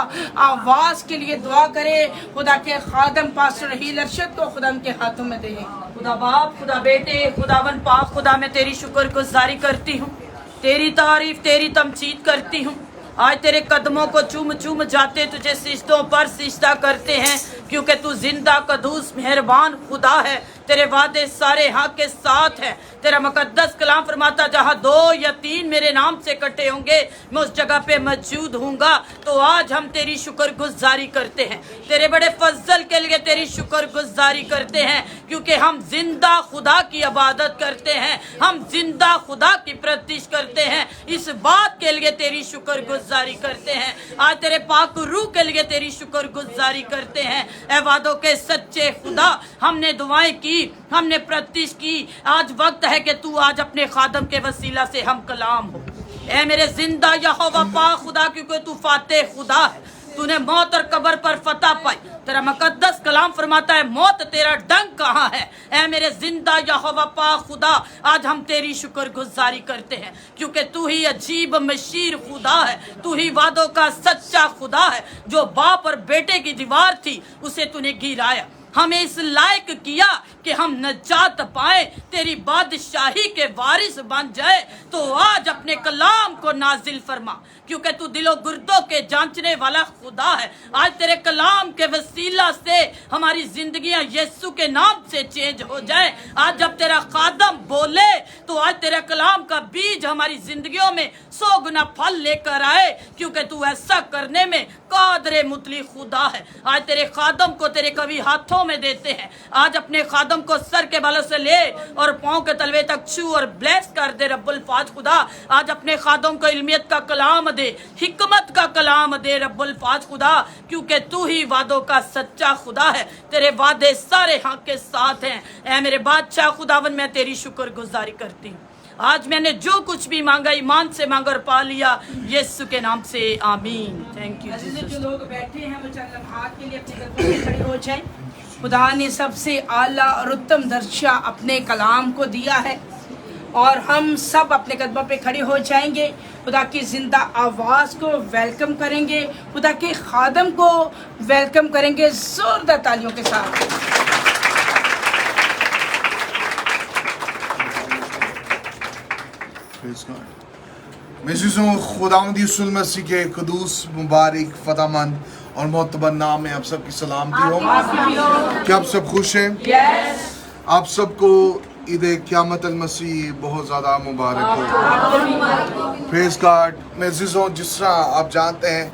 Speaker 4: आवाज़ के लिए दुआ करे। खुदा के खादम पास्टर रहील अरशद को खुदा के हाथों में दे।
Speaker 2: खुदा बाप, खुदा बेटे, खुदावन पाक, खुदा मैं तेरी शुक्रगुजारी करती हूँ, तेरी तारीफ, तेरी तमजीद करती हूँ। आज तेरे कदमों को चूम चूम जाते तुझे सिजदों पर सिजदा करते हैं, क्योंकि तू जिंदा कदूस मेहरबान खुदा है। तेरे वादे सारे हक के साथ है। तेरा मुकद्दस कलाम फरमाता जहाँ 2 या 3 मेरे नाम से इकट्ठे होंगे मैं उस जगह पे मौजूद हूँगा। तो आज हम तेरी शुक्रगुजारी करते हैं, तेरे बड़े फजल के लिए तेरी शुक्रगुजारी करते हैं, क्योंकि हम जिंदा खुदा की इबादत करते हैं, हम जिंदा खुदा की प्रतिष्ठा करते हैं। इस बात के लिए तेरी शुक्रगुजारी करते हैं। आज तेरे पाक रूह के लिए तेरी शुक्रगुजारी करते हैं। ऐ वादों के सच्चे खुदा, हमने दुआएं की, हमने प्रतिष्ठा की, आज वक्त है कि तू आज अपने खादम के वसीला से हम कलाम हो। ऐ मेरे जिंदा यहोवा पाक खुदा, क्योंकि तू फातेह खुदा है, तूने मौत और कब्र पर फतह पाई। तेरा मुकद्दस कलाम फरमाता है मौत तेरा डंक कहाँ है। ऐ मेरे जिंदा यहोवा पाक खुदा, आज हम तेरी शुक्रगुजारी करते हैं, क्योंकि तू ही अजीब मशीर खुदा है, तू ही वादों का सच्चा खुदा है। जो बाप और बेटे की दीवार थी उसे तूने गिराया, हमें इस लायक किया कि हम नजात पाए, तेरी बादशाही के वारिस बन जाए। तो आज अपने कलाम को नाजिल फरमा, क्योंकि तू दिलो गुर्दों के जांचने वाला खुदा है। आज तेरे कलाम के वसीला से हमारी जिंदगियां यीशु के नाम से चेंज हो जाए। आज जब तेरा खादम बोले तो आज तेरा कलाम का बीज हमारी जिंदगियों में 100 गुना फल लेकर आए, क्योंकि तू ऐसा करने में कादरे मुतली खुदा है। आज तेरे खादम को तेरे कवि हाथों में देते हैं। आज अपने खादम को सर के बालों से ले और पांव के तलवे तक छू और ब्लेस कर दे रब्बुल फाज खुदा। आज अपने खादम को इल्मियत का कलाम दे, हिकमत का कलाम दे रब्बुल फाज खुदा, क्योंकि तू ही वादों का सच्चा खुदा है। तेरे वादे सारे हक के साथ हैं। ऐ मेरे बादशाह खुदावन, मैं तेरी शुक्रगुजारी करती हूँ। आज मैंने जो कुछ भी मांगा ईमान से मांगा और पा लिया, यीशु के नाम से आमीन। थैंक यू
Speaker 4: अजीज़ों, जो लोग बैठे हैं वो चंद लम्हात के लिए अपने कदमों पे खड़े हो जाएं। खुदा ने सबसे आला और उत्तम दर्जा अपने कलाम को दिया है और हम सब अपने कदमों पे खड़े हो जाएंगे। खुदा की जिंदा आवाज़ को वेलकम करेंगे, खुदा के खादम को वेलकम करेंगे जोरदार तालियों के साथ।
Speaker 1: खुदावंद यीशु मसीह के कदूस मुबारक फतामंद और मोतबर नाम में आप सबकी सलामती हो। क्या आप सब खुश हैं? आप सबको ईद क़यामत अल मसीह बहुत ज़्यादा मुबारक हो। Praise God. मेज़िज़ों, जिस तरह आप जानते हैं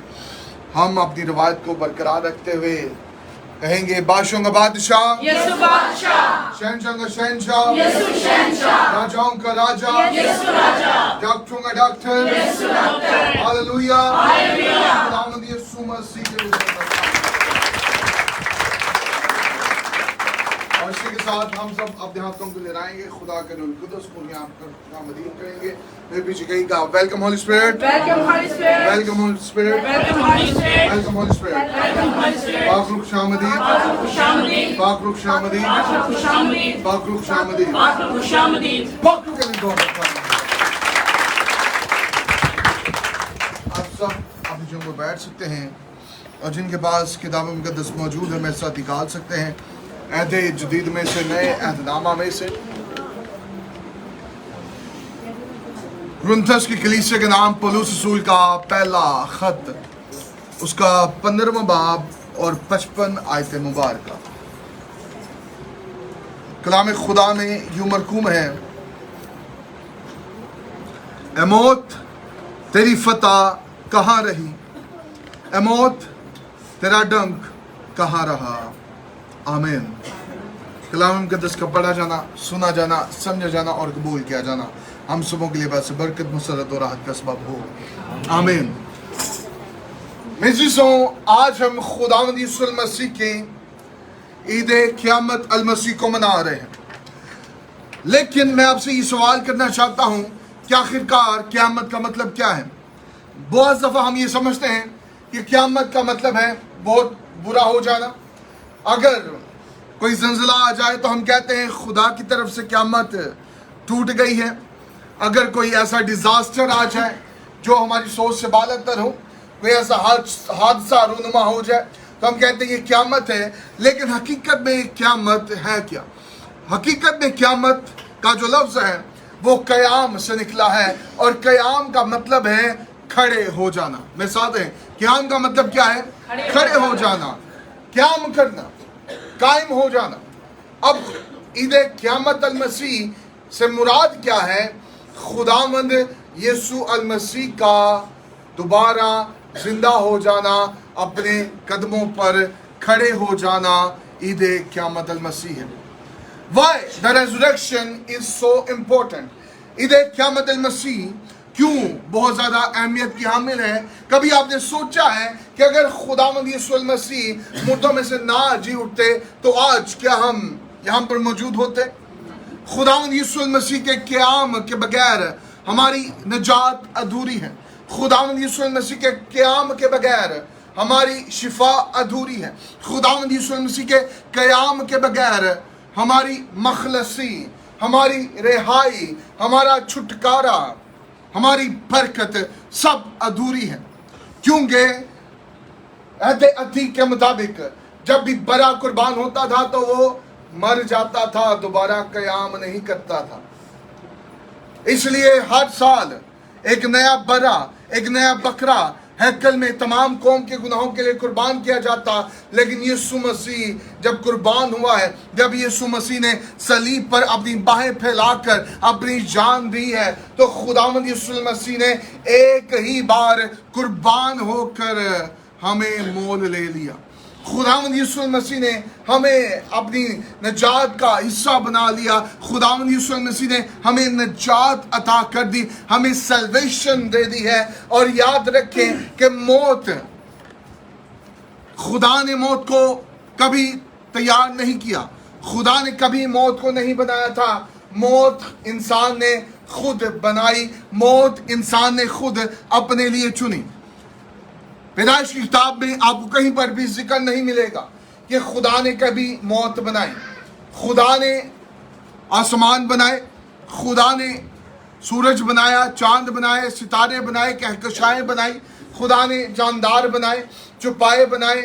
Speaker 1: हम अपनी रवायत को बरकरार रखते हुए कहेंगे बादशाहों का बादशाह
Speaker 4: यीशु बादशाह,
Speaker 1: शहंशाह का शहंशाह
Speaker 4: यीशु शहंशाह,
Speaker 1: राजाओं का राजा
Speaker 4: यीशु राजा,
Speaker 1: डॉक्टरों का डॉक्टर
Speaker 4: यीशु डॉक्टर।
Speaker 1: हालेलुया।
Speaker 4: हालेलुया।
Speaker 1: खुदावंद यीशु मसीह के और इसी के साथ हम सब अपने हाथों को लहराएंगे, खुदा के रूह कुदस को यहाँ पर मदीन करेंगे। मेरे पीछे कहिएगा welcome Holi spirit,
Speaker 4: welcome Holi spirit,
Speaker 1: welcome Holi spirit,
Speaker 4: welcome Holi spirit,
Speaker 1: welcome Holi spirit.
Speaker 4: Welcome Holi spirit.
Speaker 1: पाक रूह खुशामदीद,
Speaker 4: खुशामदीद,
Speaker 1: पाक रूह खुशामदीद,
Speaker 4: खुशामदीद,
Speaker 1: पाक रूह खुशामदीद,
Speaker 4: खुशामदीद।
Speaker 1: पाक रूह के लिए दुआ करता हूं। आप सब अपनी जगह पर बैठ सकते हैं और जिनके पास किताब मुक़द्दस मौजूद है मेरे साथ निकाल सकते हैं। अहद जदीद में से, नए अहदनामा में से कुरिन्थस की कलीसिया के नाम पौलुस रसूल का पहला खत, उसका 15वां बाब और 55 आयत मुबारक। कलाम खुदा में यूं मरकूम है, ए मौत तेरी फतह कहाँ रही, ए मौत तेरा डंक कहाँ रहा। आमीन। कलाम मुक़द्दस का पढ़ा जाना, सुना जाना, समझा जाना और कबूल किया जाना हम सबों के लिए बस बरकत, मुसरत और राहत का सबब हो। आमीन। मेज़िज़ों, आज हम खुदावंद यीशु मसीह के ईद क़यामत अल मसीह को मना रहे हैं। लेकिन मैं आपसे ये सवाल करना चाहता हूं कि आखिरकार क़यामत का मतलब क्या है। बहुत दफ़ा हम ये समझते हैं कि क़यामत का मतलब है बहुत बुरा हो जाना। अगर कोई ज़लज़ला आ जाए तो हम कहते हैं खुदा की तरफ से क़यामत टूट गई है। अगर कोई ऐसा डिज़ास्टर आ जाए जो हमारी सोच से बालतर हो, कोई ऐसा हादसा रूनुमा हो जाए तो हम कहते हैं ये क़यामत है। लेकिन हकीकत में क़यामत है क्या? हकीकत में क़यामत का जो लफ्ज़ है वो क़याम से निकला है, और क़याम का मतलब है खड़े हो जाना। मेरे साथ है, क़याम का मतलब क्या है? खड़े हो जाना, क़याम करना, कायम हो जाना। अब ईद क़यामत अल मसीह से मुराद क्या है? खुदावंद यीशु अल मसीह का दोबारा जिंदा हो जाना, अपने कदमों पर खड़े हो जाना ईद क़यामत अल मसीह है। Why the resurrection is so important? Eid क़यामत अल मसीह क्यों बहुत ज़्यादा अहमियत की हामिल है? कभी आपने सोचा है कि अगर खुदावंद यीशु अल मसीह मुर्दों में से ना जी उठते तो आज क्या हम यहाँ पर मौजूद होते? खुदावंद यीशु अल मसीह के क़याम के बगैर हमारी नजात अधूरी है। खुदावंद यीशु अल मसीह के क़याम के बगैर हमारी शिफा अधूरी है। खुदावंद यीशु अल मसीह के क़याम के बगैर हमारी मखलसी, हमारी रिहाई, हमारा छुटकारा, हमारी बरकत सब अधूरी है। क्योंकि अहद अतीक के मुताबिक जब भी बड़ा कुर्बान होता था तो वो मर जाता था, दोबारा क़याम नहीं करता था। इसलिए हर साल एक नया बरा, एक नया बकरा हैकल में तमाम कौम के गुनाहों के लिए कुर्बान किया जाता। लेकिन यीशु मसीह जब कुर्बान हुआ है, जब यीशु मसीह ने सलीब पर अपनी बाहें फैलाकर अपनी जान दी है, तो खुदावंद यीशु मसीह ने एक ही बार कुर्बान होकर हमें मोल ले लिया। खुदावंद यीशु मसीह ने हमें अपनी नजात का हिस्सा बना लिया। खुदावंद यीशु मसीह ने हमें नजात अता कर दी, हमें सल्वेशन दे दी है। और याद रखें कि मौत, खुदा ने मौत को कभी तैयार नहीं किया, खुदा ने कभी मौत को नहीं बनाया था। मौत इंसान ने खुद बनाई, मौत इंसान ने खुद अपने लिए चुनी। पैदाइश की किताब में आपको कहीं पर भी जिक्र नहीं मिलेगा कि खुदा ने कभी मौत बनाई। खुदा ने आसमान बनाए, खुदा ने सूरज बनाया, चांद बनाए, सितारे बनाए, कहकशाएं बनाई। खुदा ने जानदार बनाए, चुपाए बनाए,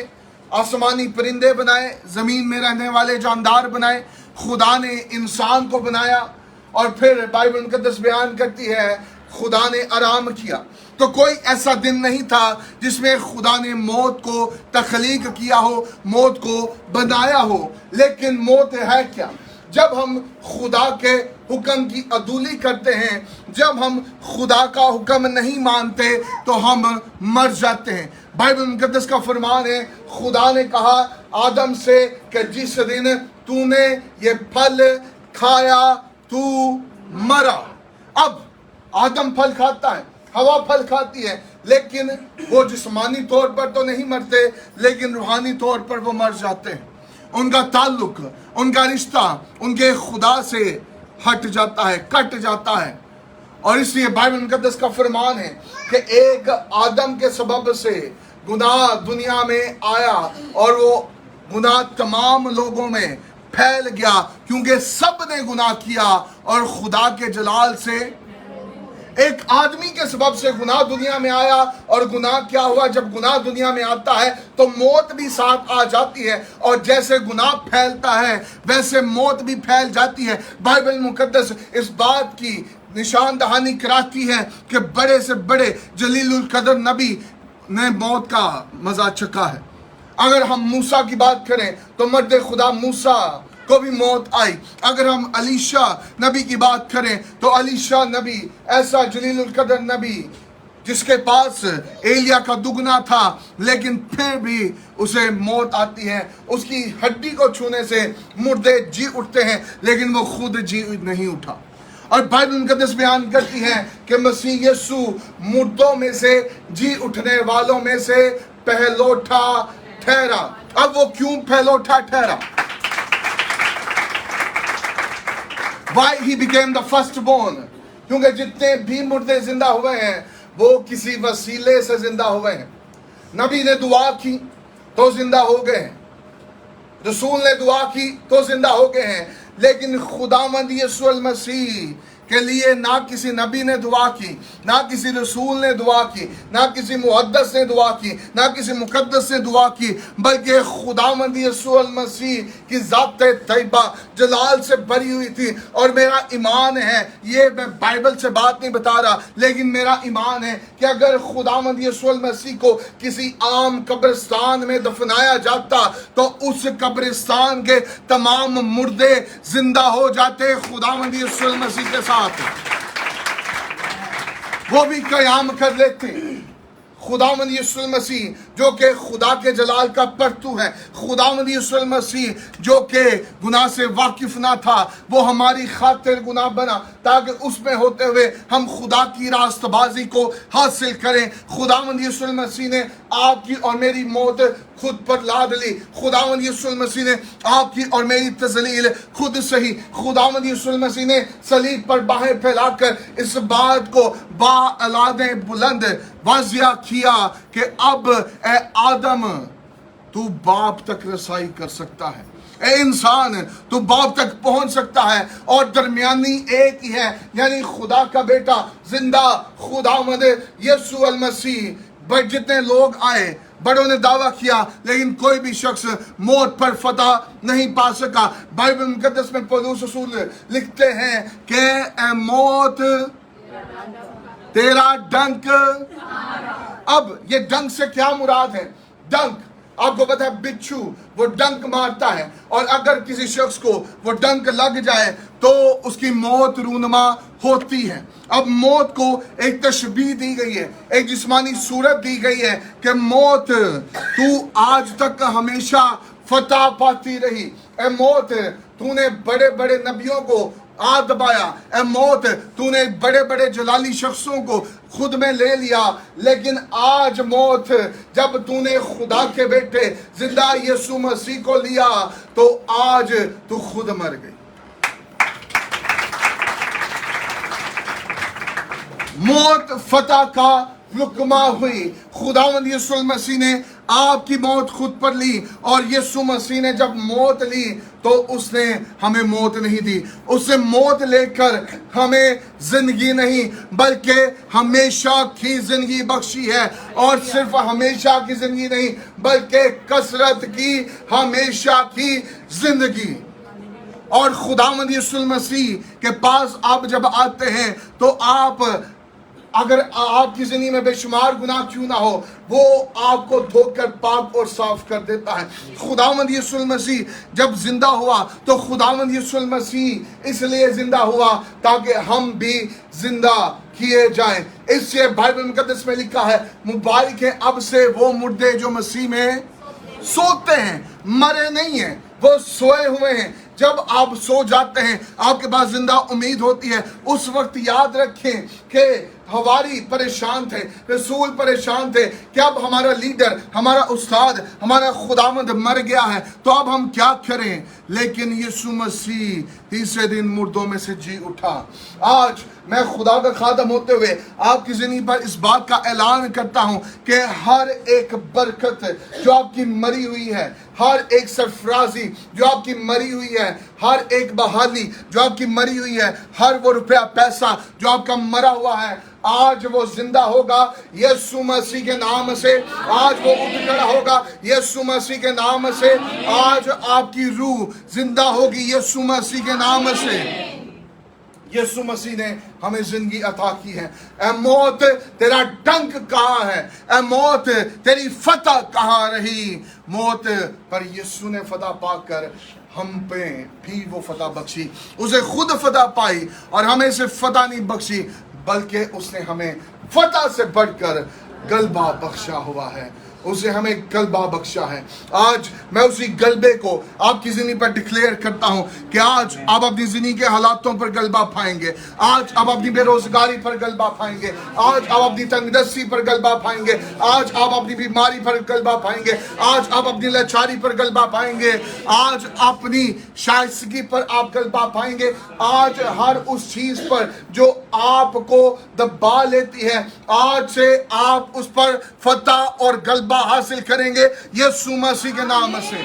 Speaker 1: आसमानी परिंदे बनाए, ज़मीन में रहने वाले जानदार बनाए। खुदा ने इंसान को बनाया, और फिर बाइबल मुकद्दस बयान करती है खुदा ने आराम किया। तो कोई ऐसा दिन नहीं था जिसमें खुदा ने मौत को तख्लीक किया हो, मौत को बनाया हो। लेकिन मौत है क्या? जब हम खुदा के हुक्म की अदूली करते हैं, जब हम खुदा का हुक्म नहीं मानते तो हम मर जाते हैं। बाइबल मुकद्दस का फरमान है, खुदा ने कहा आदम से कि जिस दिन तूने ये फल खाया तू मरा। अब आदम फल खाता है, हवा फल खाती है, लेकिन वो जिस्मानी तौर पर तो नहीं मरते, लेकिन रूहानी तौर पर वो मर जाते हैं। उनका ताल्लुक, उनका रिश्ता उनके खुदा से हट जाता है, कट जाता है। और इसलिए बाइबल मुकद्दस का फरमान है कि एक आदम के सबब से गुनाह दुनिया में आया, और वो गुनाह तमाम लोगों में फैल गया, क्योंकि सब ने गुनाह किया। और खुदा के जलाल से एक आदमी के सबब से गुनाह दुनिया में आया। और गुनाह क्या हुआ? जब गुनाह दुनिया में आता है तो मौत भी साथ आ जाती है, और जैसे गुनाह फैलता है वैसे मौत भी फैल जाती है। बाइबल मुकद्दस इस बात की निशान दहानी कराती है कि बड़े से बड़े जलीलुल कदर नबी ने मौत का मजा चखा है। अगर हम मूसा की बात करें तो मर्द खुदा मूसा को भी मौत आई। अगर हम अलीशा नबी की बात करें तो अलीशा नबी ऐसा जलीलुल कदर नबी जिसके पास एलिया का दुगना था, लेकिन फिर भी उसे मौत आती है। उसकी हड्डी को छूने से मुर्दे जी उठते हैं, लेकिन वो खुद जी नहीं उठा। और बाइबल मुकद्दस बयान करती है कि मसीह यीशु मुर्दों में से जी उठने वालों में से पहलोठा ठहरा। अब वो क्यों पहलोठा ठहरा? Why he became the firstborn? क्योंकि जितने भी मुर्दे जिंदा हुए हैं वो किसी वसीले से जिंदा हुए हैं। नबी ने दुआ की तो जिंदा हो गए हैं, रसूल ने दुआ की तो जिंदा हो गए हैं, लेकिन खुदावंद यीशु मसीह के लिए ना किसी नबी ने दुआ की, ना किसी रसूल ने दुआ की, ना किसी मुहद्दस ने दुआ की, ना किसी मुकद्दस ने दुआ की, बल्कि खुदावंद यीशु मसीह की ज़ात तैयबा जलाल से भरी हुई थी। और मेरा ईमान है, ये मैं बाइबल से बात नहीं बता रहा, लेकिन मेरा ईमान है कि अगर खुदावंद यीशु मसीह को किसी आम कब्रिस्तान में दफनाया जाता तो उस कब्रिस्तान के तमाम मुर्दे जिंदा हो जाते खुदावंद यीशु मसीह के साथ, वो भी कयाम कर लेते। खुदावंद यीशु मसीह जो कि खुदा के जलाल का परतू है, खुदावंद यीशु मसीह जो कि गुनाह से वाकिफ ना था, वो हमारी खातिर गुनाह बना ताकि उसमें होते हुए हम खुदा की रास्तबाजी को हासिल करें। खुदावंद यीशु मसीह ने आपकी और मेरी मौत खुद पर लाद ली। खुदावंद यीशु मसीह ने आपकी और मेरी तज़लील खुद सही। खुदावंद यीशु मसीह ने सलीब पर बाहें फैलाकर इस बात को बाअलादे बुलंद वाज़िया किया कि अब ए आदम तू बाप तक रसाई कर सकता है, ए इंसान तू बाप तक पहुंच सकता है, और दरमियानी एक ही है, यानी खुदा का बेटा जिंदा खुदावंद यीशु मसीह। बट जितने लोग आए, बड़ों ने दावा किया, लेकिन कोई भी शख्स मौत पर फतह नहीं पा सका। बाइबल मुकद्दस में पौलुस रसूल लिखते हैं कि ए मौत तेरा डंक। अब ये डंक से क्या मुराद है? डंक आपको पता है, बिच्छू वो डंक मारता है, और अगर किसी शख्स को वो डंक लग जाए तो उसकी मौत रूनुमा होती है। अब मौत को एक तशबीह दी गई है, एक जिस्मानी सूरत दी गई है कि मौत तू आज तक हमेशा फतह पाती रही। ए मौत तूने बड़े बड़े नबियों को आ दबाया, ए मौत तूने बड़े बड़े जलाली शख्सों को खुद में ले लिया, लेकिन आज मौत जब तूने खुदा के बेटे जिंदा यीशु मसीह को लिया तो आज तू खुद मर गई। मौत फतह का लुकमा हुई। खुदावंद यीशु मसीह ने आपकी मौत खुद पर ली, और यीशु मसीह ने जब मौत ली तो उसने हमें मौत नहीं दी, उसने मौत लेकर हमें जिंदगी नहीं बल्कि हमेशा की जिंदगी बख्शी है। और सिर्फ हमेशा की जिंदगी नहीं बल्कि कसरत की हमेशा की जिंदगी। और खुदावंद यीशु मसीह के पास आप जब आते हैं तो आप, अगर आपकी जिंदगी में बेशुमार गुनाह क्यों ना हो, वो आपको धोकर पाक और साफ कर देता है। खुदावंद यीशु मसीह जब जिंदा हुआ तो खुदावंद यीशु मसीह इसलिए जिंदा हुआ ताकि हम भी जिंदा किए जाएं। इससे बाइबल मुकद्दस में लिखा है, मुबारक है अब से वो मुर्दे जो मसीह में सोते हैं, मरे नहीं हैं, वो सोए हुए हैं। जब आप सो जाते हैं आपके पास जिंदा उम्मीद होती है। उस वक्त याद रखें कि हवारी परेशान थे, रसूल परेशान थे कि अब हमारा लीडर, हमारा उस्ताद, हमारा खुदावंद मर गया है तो अब हम क्या करें। लेकिन यीशु मसीह तीसरे दिन मुर्दों में से जी उठा। आज मैं खुदा का खादम होते हुए आपकी जिंदगी पर इस बात का ऐलान करता हूं कि हर एक बरकत जो आपकी मरी हुई है, हर एक सरफराजी जो आपकी मरी हुई है, हर एक बहाली जो आपकी मरी हुई है, हर वो रुपया पैसा जो आपका मरा हुआ है, आज वो जिंदा होगा यीशु मसीह के नाम से। आज वो उठ खड़ा होगा यीशु मसीह के नाम से। आज आपकी रूह जिंदा होगी यीशु मसीह के नाम से। यीशु मसीह ने हमें जिंदगी अता की है। ए मौत तेरा डंक कहाँ है? ए मौत तेरी फतह कहाँ रही? मौत पर यीशु ने फतह पाकर हम पे भी वो फतह बख्शी। उसे खुद फतह पाई और हमें सिर्फ फतह नहीं बख्शी बल्कि उसने हमें फतह से बढ़कर गलबा बख्शा हुआ है। उसे हमें गलबा बख्शा है। आज मैं उसी गलबे को आपकी जिंदगी पर डिक्लेयर करता हूं कि आज आप अपनी जिंदगी के हालातों पर गलबा पाएंगे, आज आप अपनी बेरोजगारी पर गलबा पाएंगे, आज आप अपनी तंगदस्ती पर गलबा पाएंगे, आज आप अपनी बीमारी पर गलबा पाएंगे, आज आप अपनी लाचारी पर गलबा पाएंगे, आज अपनी शाइस्तगी पर आप गलबा पाएंगे, आज हर उस चीज पर जो आपको दबा लेती है, आज से आप उस पर फतह और गलबा हासिल करेंगे यीशु मसीह के नाम से,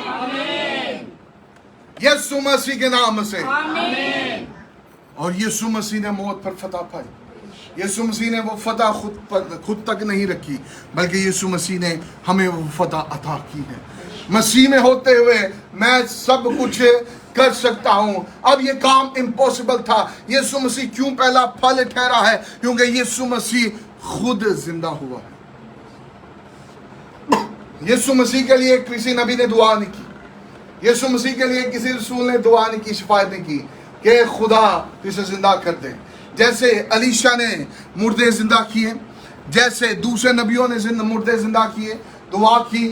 Speaker 1: यीशु मसीह के नाम से। और यीशु मसीह ने मौत पर फतह पाई। यीशु मसीह ने वो फतह खुद तक नहीं रखी, बल्कि यीशु मसीह ने हमें वो फतह अता की है। मसीह में होते हुए मैं सब कुछ कर सकता हूं। अब ये काम इम्पॉसिबल था, यीशु मसीह क्यों पहला फल ठहरा है? क्योंकि यीशु मसीह खुद जिंदा हुआ है। यीशु मसीह के लिए किसी नबी ने दुआ नहीं की, यीशु मसीह के लिए किसी रसूल ने दुआ नहीं की, शिफायत नहीं की कि खुदा इसे जिंदा कर दे। जैसे अलीशा ने मुर्दे जिंदा किए, जैसे दूसरे नबियों ने मुर्दे जिंदा किए, दुआ की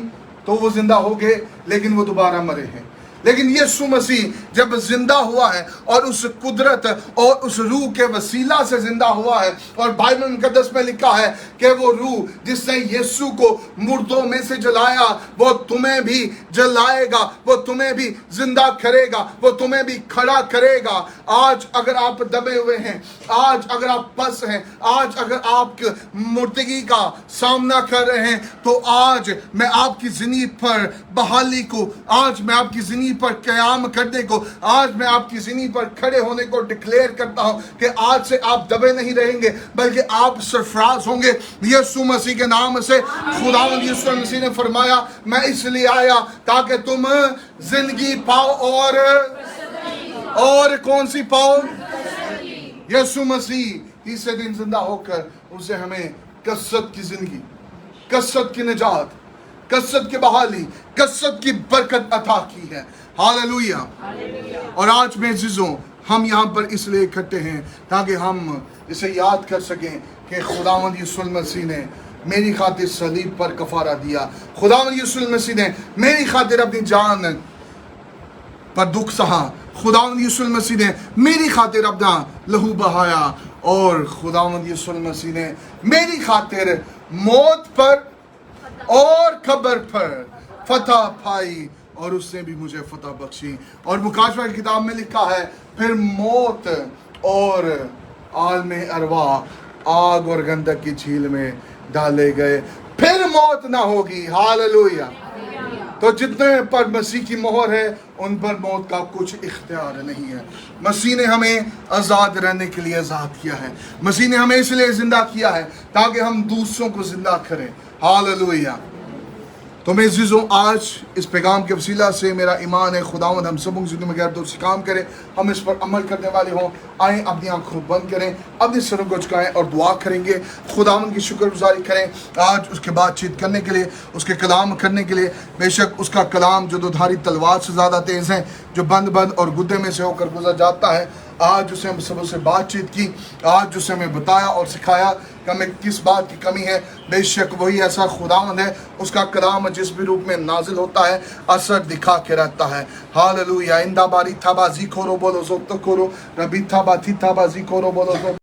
Speaker 1: तो वो जिंदा हो गए, लेकिन वो दोबारा मरे हैं। लेकिन यीशु मसीह जब जिंदा हुआ है और उस कुदरत और उस रूह के वसीला से जिंदा हुआ है, और बाइबल मुकद्दस में लिखा है कि वो रूह जिसने यीशु को मुर्दों में से जलाया वो तुम्हें भी जलाएगा, वो तुम्हें भी जिंदा करेगा, वो तुम्हें भी खड़ा करेगा। आज अगर आप दबे हुए हैं, आज अगर आप फंस हैं, आज अगर आप मुर्दगी का सामना कर रहे हैं, तो आज मैं आपकी जिंदगी पर बहाली को, आज मैं आपकी जिंदगी पर क़याम करने को, आज मैं आपकी जिंदगी पर खड़े होने को डिक्लेयर करता हूं कि आज से आप दबे नहीं रहेंगे, बल्कि आप सरफराज होंगे यीशु मसीह के नाम से। खुदावंद यीशु मसीह ने फरमाया, मैं इसलिए आया ताकि तुम जिंदगी पाओ और कौन सी पाओ? यीशु मसीह तीसरे दिन जिंदा होकर उसे हमें कसरत की जिंदगी, कसरत की निजात, कसरत की बहाली, कसरत की बरकत अता की है। हालेलुया। और आज में अज़ीज़ों, हम यहाँ पर इसलिए इकट्ठे हैं ताकि हम इसे याद कर सकें कि खुदावंद यीशु मसीह ने मेरी खातिर सलीब पर कफारा दिया, खुदावंद यीशु मसीह ने मेरी खातिर अपनी जान पर दुख सहा, खुदावंद यीशु मसीह ने मेरी खातिर अपना लहू बहाया, और खुदावंद यीशु मसीह ने मेरी खातिर मौत पर और कब्र पर फतह पाई, और उसने भी मुझे फतह बख्शी। और मुकाशवा की किताब में लिखा है, फिर मौत और आलमे अरवा आग और गंधक की झील में डाले गए, फिर मौत ना होगी। हालेलुया। तो जितने पर मसीह की मोहर है उन पर मौत का कुछ इख्तियार नहीं है। मसीह ने हमें आज़ाद रहने के लिए आज़ाद किया है, मसीह ने हमें इसलिए जिंदा किया है ताकि हम दूसरों को जिंदा करें। हालेलुया। तो मैं अज़ीज़ों, आज इस पैगाम के वसीला से मेरा ईमान है खुदावंद हम सबों की ज़िंदगी में गैर दोषी काम करे, हम इस पर अमल करने वाले हों। आएँ अपनी आँखों बंद करें, अपने सरों को झुकाएं और दुआ करेंगे, खुदावंद की शुक्रगुजारी करें आज उसके बातचीत करने के लिए, उसके कलाम करने के लिए। बेशक उसका कलाम जो दुधारी तलवार से ज़्यादा तेज़ है, जो बंद और गुद्दे में से होकर गुजर जाता है। आज उसने हम सबों से बातचीत की, आज उसने हमें बताया और सिखाया कि हमें किस बात की कमी है। बेशक वही ऐसा खुदावंद है, उसका कलाम जिस भी रूप में नाजिल होता है असर दिखा के रहता है। हालेलुया। इंदा बारी था बाजी खोरो बोलो जोक तो खोरो, रबी था बाती था बाजी खोरो बोलो।